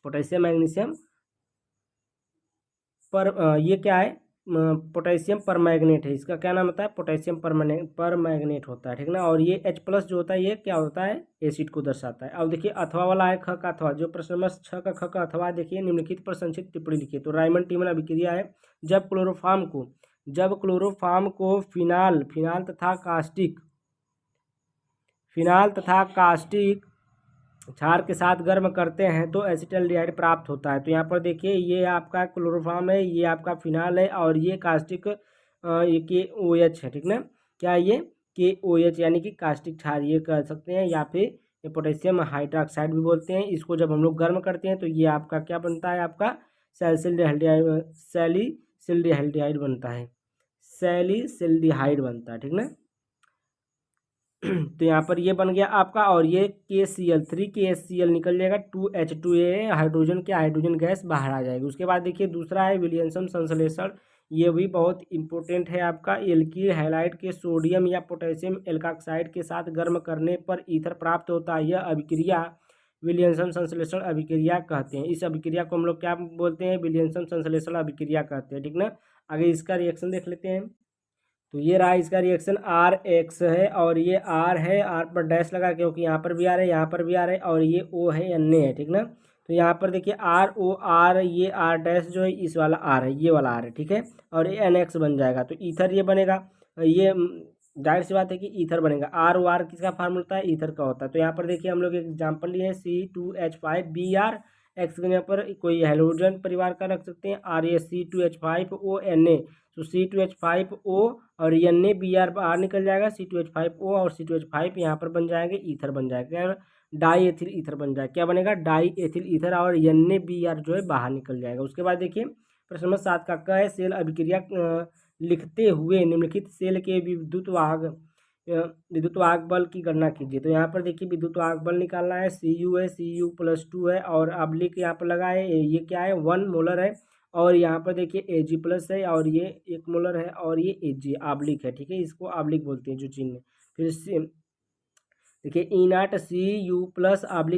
पोटेशियम मैग्नीशियम पर ये क्या है, पोटेशियम परमैंगनेट है, इसका क्या नाम होता है, पोटेशियम परमैंगनेट होता है, ठीक ना। और ये H+ जो होता है ये क्या होता है, एसिड को दर्शाता है। अब देखिए अथवा वाला है, ख का अथवा, जो प्रश्न नंबर 6 का ख का अथवा देखिए, निम्नलिखित पर संक्षिप्त टिप्पणी लिखिए। तो रायमंड टीमन अभिक्रिया है, जब क्लोरोफार्म को फिनाल तथा कास्टिक क्षार के साथ गर्म करते हैं तो एसिटल्डिहाइड प्राप्त होता है। तो यहाँ पर देखिए ये आपका क्लोरोफार्म है, ये आपका फिनाल है, और ये कास्टिक ये KOH है, ठीक ना। क्या ये KOH यानी कि कास्टिक क्षार ये कह सकते हैं, या फिर ये पोटेशियम हाइड्रोक्साइड भी बोलते हैं। इसको जब हम लोग गर्म करते हैं तो ये आपका क्या बनता है, आपका सैलिसिल्डिहाइड बनता है, सैलिसिल्डिहाइड बनता है, ठीक ना। तो यहाँ पर ये बन गया आपका, और ये KCl 3KHCl निकल जाएगा, 2H2A हाइड्रोजन के हाइड्रोजन गैस बाहर आ जाएगी। उसके बाद देखिए दूसरा है विलियमसन संश्लेषण, ये भी बहुत इंपॉर्टेंट है आपका। एल्कील हैलाइड के सोडियम या पोटेशियम एल्काक्साइड के साथ गर्म करने पर ईथर प्राप्त होता है। यह अभिक्रिया विलियमसन संश्लेषण अभिक्रिया कहते हैं। इस अभिक्रिया को हम लोग क्या बोलते हैं? विलियमसन संश्लेषण अभिक्रिया कहते हैं, ठीक ना। आगे इसका रिएक्शन देख लेते हैं। तो ये रहा इसका रिएक्शन, RH है और ये R है, R पर डैश लगा क्योंकि यहाँ पर भी R है, यहाँ पर भी R है, और ये O है, Na है, ठीक ना। तो यहाँ पर देखिए ROR, ये R डैश जो है इस वाला R है, ये वाला R है, ठीक है, और ये NX बन जाएगा। तो ईथर ये बनेगा, ये जाहिर सी बात है कि ईथर बनेगा। ROR किसका फार्मूला होता है? ईथर का होता है। तो यहाँ पर देखिए हम लोग एक एग्जाम्पल लिए C2H5Br, एक्स के यहाँ पर कोई हेलोजन परिवार का रख सकते हैं, RaC2H5ONa, तो C2H5O और NaBr बाहर निकल जाएगा, C2H5O और C2H5 यहाँ पर बन जाएंगे, ईथर बन जाएगा, डाई एथिल ईथर बन जाएगा। क्या बनेगा? डाई एथिल ईथर, और NaBr जो है बाहर निकल जाएगा। उसके बाद देखिए प्रश्न नंबर 7 का क है, सेल अभिक्रिया लिखते हुए निम्नलिखित सेल के विद्युत वाहक बल की गणना कीजिए। तो यहाँ पर देखिए विद्युत वाहक बल निकालना है, Cu है, Cu+2 है, और ऑब्लिक यहाँ पर लगा है, ये क्या है? 1 मोलर है, और यहाँ पर देखिए Ag+ है, और ये 1 मोलर है, और ये Ag ऑब्लिक है, ठीक है, इसको ऑब्लिक बोलते हैं जो चिन्ह। फिर देखिए E0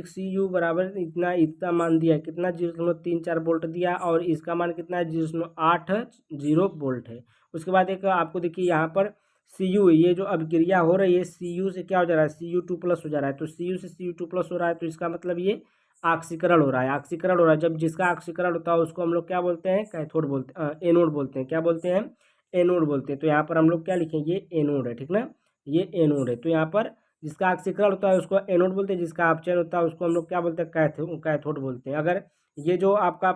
Cu+Cu बराबर इतना मान दिया है, कितना? 0.34 वोल्ट दिया, और इसका मान कितना है? 0.80 वोल्ट है। उसके बाद एक आपको देखिए यहाँ पर Cu, ये जो अभिक्रिया हो रही है Cu से क्या हो जा रहा है? Cu2+ हो जा रहा है। तो Cu से Cu2+ हो रहा है, तो इसका मतलब ये ऑक्सीकरण हो रहा है, ऑक्सीकरण हो रहा है। जब जिसका ऑक्सीकरण होता है उसको हम लोग क्या बोलते हैं? कैथोड बोलते हैं, एनोड बोलते हैं। क्या बोलते हैं? एनोड बोलते हैं। तो यहाँ पर हम लोग क्या लिखेंगे? ये एनोड है, ठीक ना, ये एनोड है। तो यहाँ पर जिसका ऑक्सीकरण होता है उसको एनोड बोलते हैं, जिसका अपचयन होता है उसको हम लोग क्या बोलते हैं? कैथोड बोलते हैं। अगर ये जो आपका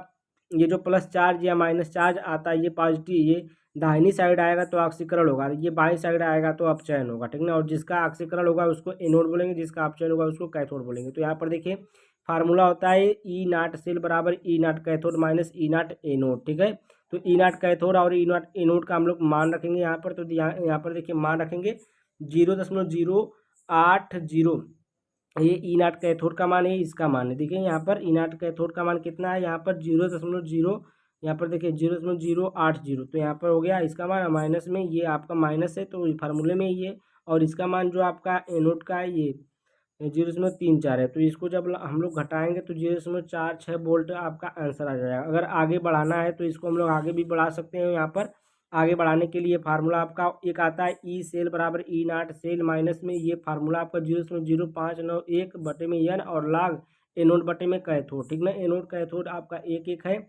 ये जो प्लस चार्ज या माइनस चार्ज आता है, ये पॉजिटिव, ये दाहिनी साइड आएगा तो ऑक्सीकरण होगा, ये बाईं साइड आएगा तो अपचयन होगा, ठीक ना। और जिसका ऑक्सीकरण होगा उसको एनोड बोलेंगे, जिसका अपचयन होगा उसको कैथोड बोलेंगे। तो यहाँ पर देखिए फार्मूला होता है E0 सेल बराबर E0 cathode minus E0 anode, ठीक है। तो E0 कैथोड और E0 एनोड का हम लोग मान रखेंगे यहाँ पर। तो यहाँ पर देखिए मान रखेंगे 0.080, ये E0 कैथोड का मान है, इसका मान है। देखिए यहाँ पर E0 कैथोड का मान कितना है? यहाँ पर 0.0, यहाँ पर देखिए 0.080, तो यहाँ पर हो गया इसका मान, माइनस में ये आपका माइनस है तो फार्मूले में ये, और इसका मान जो आपका एनोड का है ये 0.34 है। तो इसको जब हम लोग घटाएंगे तो 0.46 वोल्ट आपका आंसर आ जाएगा। अगर आगे बढ़ाना है तो इसको हम लोग आगे भी बढ़ा सकते हैं। यहाँ पर आगे बढ़ाने के लिए फार्मूला आपका एक आता है ई सेल बराबर E0 सेल माइनस में ये फार्मूला आपका 0.0591 बटे में n और लाग एनोड बटे में कैथोड, ठीक ना। एनोड कैथोड आपका 1 है।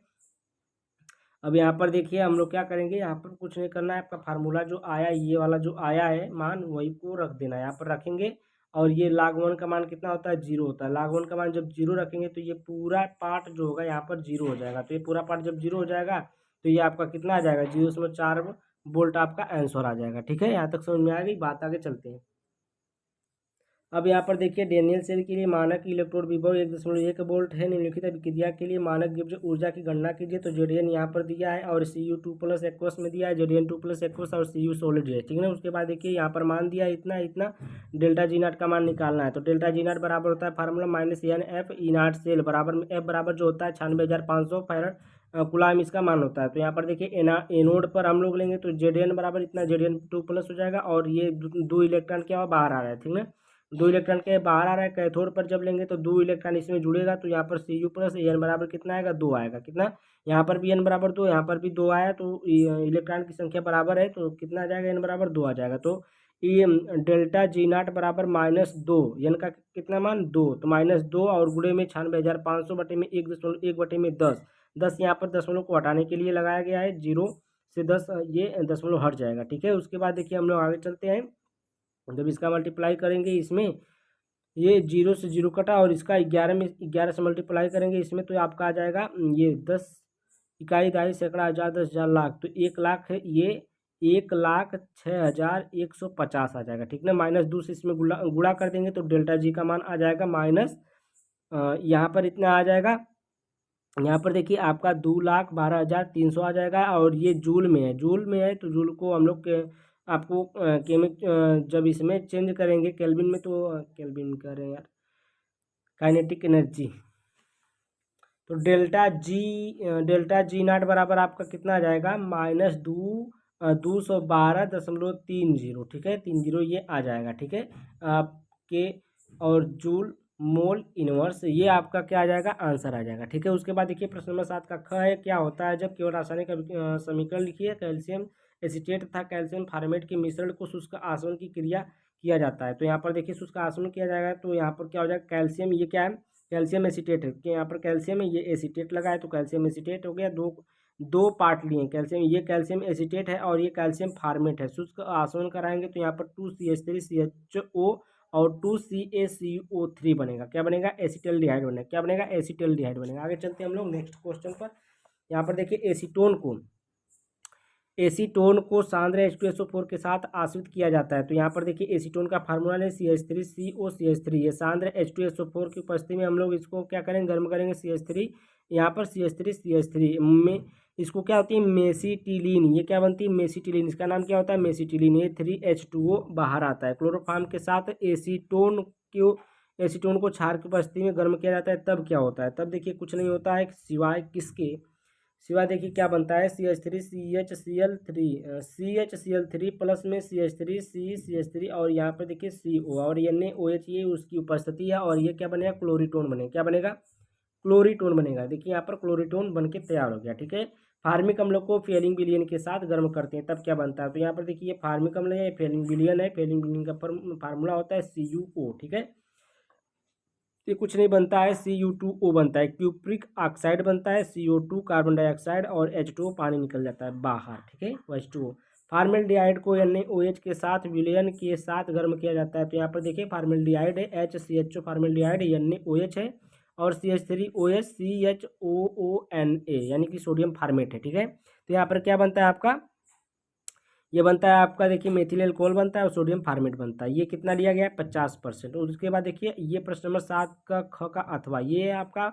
अब यहाँ पर देखिए हम लोग क्या करेंगे, यहाँ पर कुछ नहीं करना है, आपका फार्मूला जो आया ये वाला जो आया है मान वही को रख देना है, यहाँ पर रखेंगे। और ये log 1 का मान कितना होता है? 0 होता है। log 1 का मान जब 0 रखेंगे तो ये पूरा पार्ट जो होगा यहाँ पर 0 हो जाएगा। तो ये पूरा पार्ट जब 0 हो जाएगा तो ये आपका कितना आ जाएगा? 0.4 वोल्ट आपका आंसर आ जाएगा, ठीक है। यहाँ तक समझ में आ गई बात? आगे चलते हैं। अब यहाँ पर देखिए डेनियल सेल के लिए मानक इलेक्ट्रोड विभव 1.1 वोल्ट है। निम्नलिखित अभिक्रिया के लिए मानक गिब्स ऊर्जा की गणना कीजिए। तो Zn यहाँ पर दिया है और Cu2+ एक्वस में दिया है, Zn2+ एक्वस और Cu सॉलिड है, ठीक है। उसके बाद देखिए यहाँ पर मान दिया है इतना इतना, डेल्टा G0 का मान निकालना है। तो डेल्टा G0 बराबर होता है फार्मूला -NF E0 सेल बराबर F बराबर जो होता है 96,500 फैराड कूलम्ब इसका मान होता है। तो यहाँ पर देखिए एनोड पर हम लोग लेंगे तो Zn बराबर इतना, Zn2+ हो जाएगा, और ये 2 इलेक्ट्रॉन क्या बाहर आ रहा है, ठीक ना, 2 इलेक्ट्रॉन के बाहर आ रहा है। कैथोड पर जब लेंगे तो 2 इलेक्ट्रॉन इसमें जुड़ेगा, तो यहाँ पर Cu+ n बराबर कितना आएगा? 2 आएगा, कितना? यहाँ पर भी n बराबर 2, यहाँ पर भी 2 आया, तो इलेक्ट्रॉन की संख्या बराबर है तो कितना आ जाएगा? n बराबर 2 आ जाएगा। तो ये डेल्टा G0 बराबर -2, n का कितना मान? 2, तो -2 और गुणे में 96,500 बटे में 1.1 बटे में 10, 10 यहाँ पर दशमलव को हटाने के लिए लगाया गया है, 0 से 10 ये दशमलव हट जाएगा, ठीक है। उसके बाद देखिए हम लोग आगे चलते हैं। जब इसका मल्टीप्लाई करेंगे इसमें, ये 0 से 0 कटा और इसका 11 में 11 से मल्टीप्लाई करेंगे इसमें, तो आपका आ जाएगा ये 10 इकाई दहाई सैकड़ा हज़ार 10,000 लाख, तो 1 लाख है ये, 1,06,150 आ जाएगा, ठीक ना। -2 से इसमें गुणा कर देंगे तो डेल्टा G का मान आ जाएगा माइनस यहाँ पर इतना आ जाएगा यहाँ पर देखिए आपका 2,12,300 आ जाएगा, और ये जूल में है, जूल में है तो जूल को हम लोग के आपको जब इसमें चेंज करेंगे केल्विन में, तो केल्विन कह रहे हैं यार, काइनेटिक एनर्जी, तो डेल्टा जी नाट बराबर आपका कितना आ जाएगा, -212.30, ठीक है, 30 ये आ जाएगा, ठीक है आपके। और जूल मोल इनवर्स, ये आपका क्या आ जाएगा, आंसर आ जाएगा, ठीक है। उसके बाद देखिए प्रश्न नंबर 7 का ख है, क्या होता है जब केवल रासायनिक समीकरण लिखिए, कैल्शियम एसीटेट तथा कैल्शियम फार्मेट के मिश्रण को शुष्क आसवन की क्रिया किया जाता है। तो यहाँ पर देखिए शुष्क आसवन किया जाएगा, तो यहाँ पर क्या हो जाएगा, कैल्शियम, ये क्या है, कैल्शियम एसीटेट है, कि यहाँ पर कैल्शियम है, ये एसीटेट लगा है तो कैल्शियम एसीटेट हो गया। दो दो पार्ट लिए कैल्शियम, ये कैल्शियम एसीटेट है और ये कैल्शियम फार्मेट है। शुष्क आसवन कराएंगे तो यहाँ पर 2CH3CHO और 2CaCO3 बनेगा, क्या बनेगा, एसिटल्डिहाइड बनेगा, क्या बनेगा, एसिटल्डिहाइड बनेगा। आगे चलते हैं हम लोग नेक्स्ट क्वेश्चन पर। यहाँ पर देखिए एसीटोन को सांद्र H2SO4 के साथ आश्रित किया जाता है। तो यहाँ पर देखिए एसीटोन का फार्मूला है CH3COCH3, ये सांद्र H2SO4 की उपस्थिति में हम लोग इसको क्या करेंगे, गर्म करेंगे CH3, यहाँ पर CH3 में इसको क्या होती है, मेसिटिलीन, ये क्या बनती है, मेसिटिलीन, इसका नाम क्या होता है, मेसिटिलीन, ये 3H2O बाहर आता है। क्लोरोफॉर्म के साथ एसीटोन को क्षार की उपस्थिति में गर्म किया जाता है, तब क्या होता है, तब देखिए कुछ नहीं होता है, सिवाय किसके, सिवाय देखिए क्या बनता है, CH3 प्लस में CH3 और यहाँ पर देखिए CO और NaOH, ये उसकी उपस्थिति है, और ये क्या बनेगा, क्लोरीटोन बनेगा, क्या बनेगा, क्लोरीटोन बनेगा। देखिए यहाँ पर क्लोरीटोन बन के तैयार हो गया, ठीक है। फार्मिक अम्ल को फेलिंग विलियन के साथ गर्म करते हैं, तब क्या बनता है, तो यहाँ पर देखिए फार्मिक अम्ल है, फेलिंग विलियन है, फेलिंग विलियन का फार्मूला होता है CuO, ठीक है। ये कुछ नहीं बनता है, Cu2O बनता है, क्यूप्रिक ऑक्साइड बनता है, CO2 कार्बन डाइऑक्साइड और H2O पानी निकल जाता है बाहर, ठीक है, H2O। फार्मेल्डिहाइड को NaOH के साथ विलयन के साथ गर्म किया जाता है। तो यहाँ पर देखिए फार्मेल्डिहाइड है, HCHO फार्मेल्डिहाइड, NaOH है, और CH3OH CHOONA, यानी कि सोडियम फार्मेट है, ठीक है। तो यहाँ पर क्या बनता है आपका, ये बनता है आपका देखिए मेथिल एल्कोहल बनता है और सोडियम फार्मेट बनता है। ये कितना लिया गया है, 50%। और उसके बाद देखिए ये प्रश्न नंबर 7 का ख का अथवा, ये आपका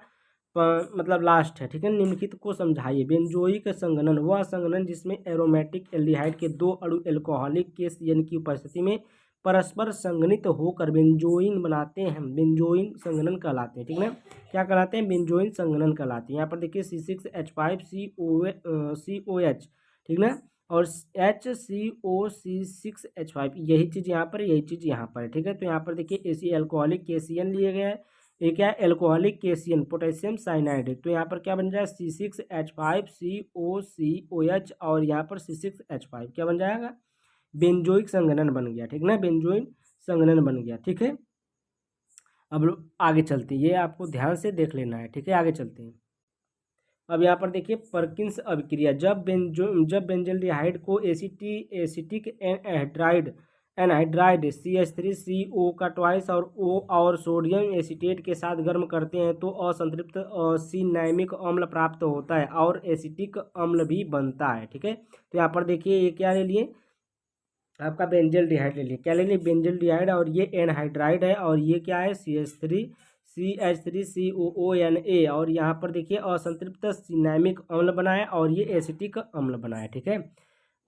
मतलब लास्ट है, ठीक है। निम्नलिखित को समझाइए, बेंजोइक संघनन वह संघनन जिसमें एरोमेटिक एल्डिहाइड के दो अणु एल्कोहलिक के CN की उपस्थिति में परस्पर संघनित होकर बेंजोइन बनाते हैं, बेंजोइन संघनन कहलाते हैं, ठीक है। क्या कहलाते हैं, बेंजोइन संघनन कहलाते हैं। यहाँ पर देखिए C6H5COH, ठीक ना, और HCOC6H5, यही चीज़ यहाँ पर, यही चीज़ यहाँ पर है, ठीक है। तो यहाँ पर देखिए AC एल्कोहलिक KCN लिए गए हैं, ये क्या है, एल्कोहलिक KCN पोटेशियम साइनाइड है। तो यहाँ पर क्या बन जाएगा, C6H5COCOH और यहाँ पर C6H5 क्या बन जाएगा, बेंजोइक संघनन बन गया, ठीक ना, बेंजोइक संघनन बन गया, ठीक है। अब आगे चलते हैं, ये आपको ध्यान से देख लेना है, ठीक है। आगे चलते हैं। अब यहाँ पर देखिए परकिंस अभिक्रिया, जब बेंजल्डिहाइड को एसिटिक एनहाइड्राइड CH3CO का ट्वाइस और O और सोडियम एसीटेट के साथ गर्म करते हैं तो असंतृप्त सिनैमिक अम्ल प्राप्त होता है और एसिटिक अम्ल भी बनता है, ठीक है। तो यहाँ पर देखिए ये क्या ले लिए, आपका बेंजल्डिहाइड ले लिए, क्या ले लिए, बेंजल्डिहाइड, और ये एनहाइड्राइड है, और ये क्या है, CH3COONA, और यहाँ पर देखिए असंतृप्त सिनैमिक अम्ल बनाए और ये एसिटिक अम्ल बनाए, ठीक है।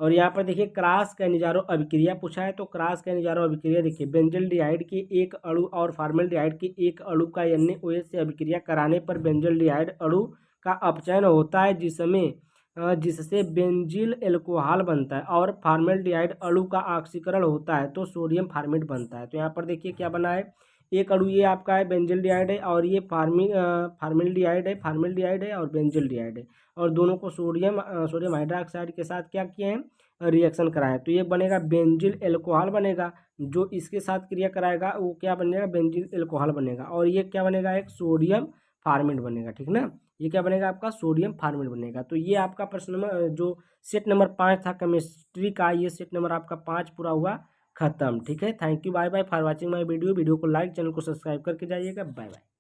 और यहाँ पर देखिए क्रॉस कैनिजारो अभिक्रिया पूछा है, तो क्रॉस कैनिजारो अभिक्रिया देखिए बेंजल्डिहाइड के एक अणु और फार्मेल्डिहाइड के एक अणु का NaOH से अभिक्रिया कराने पर बेंजल्डिहाइड अणु का अपचयन होता है, जिससे बेंजील एल्कोहल बनता है, और फार्मेल्डिहाइड अणु का ऑक्सीकरण होता है तो सोडियम फार्मेट बनता है। तो यहाँ पर देखिए क्या बना है, एक अणु ये आपका है बेंजल्डिहाइड है, और ये फार्मेल्डिहाइड है और बेंजल्डिहाइड है, और दोनों को सोडियम हाइड्रोक्साइड के साथ क्या किए हैं, रिएक्शन कराएं, तो ये बनेगा बेंजिल एल्कोहल बनेगा। जो इसके साथ क्रिया कराएगा वो क्या बन जाएगा, बेंजिल एल्कोहल बनेगा, और ये क्या बनेगा, एक सोडियम फार्मेट बनेगा, ठीक ना, ये क्या बनेगा आपका, सोडियम फार्मेट बनेगा। तो ये आपका प्रश्न नंबर जो सेट नंबर 5 था केमिस्ट्री का, ये सेट नंबर आपका 5 पूरा हुआ खत्म, ठीक है। Thank you, bye bye for watching my video को लाइक, चैनल को सब्सक्राइब करके जाइएगा, बाय बाय।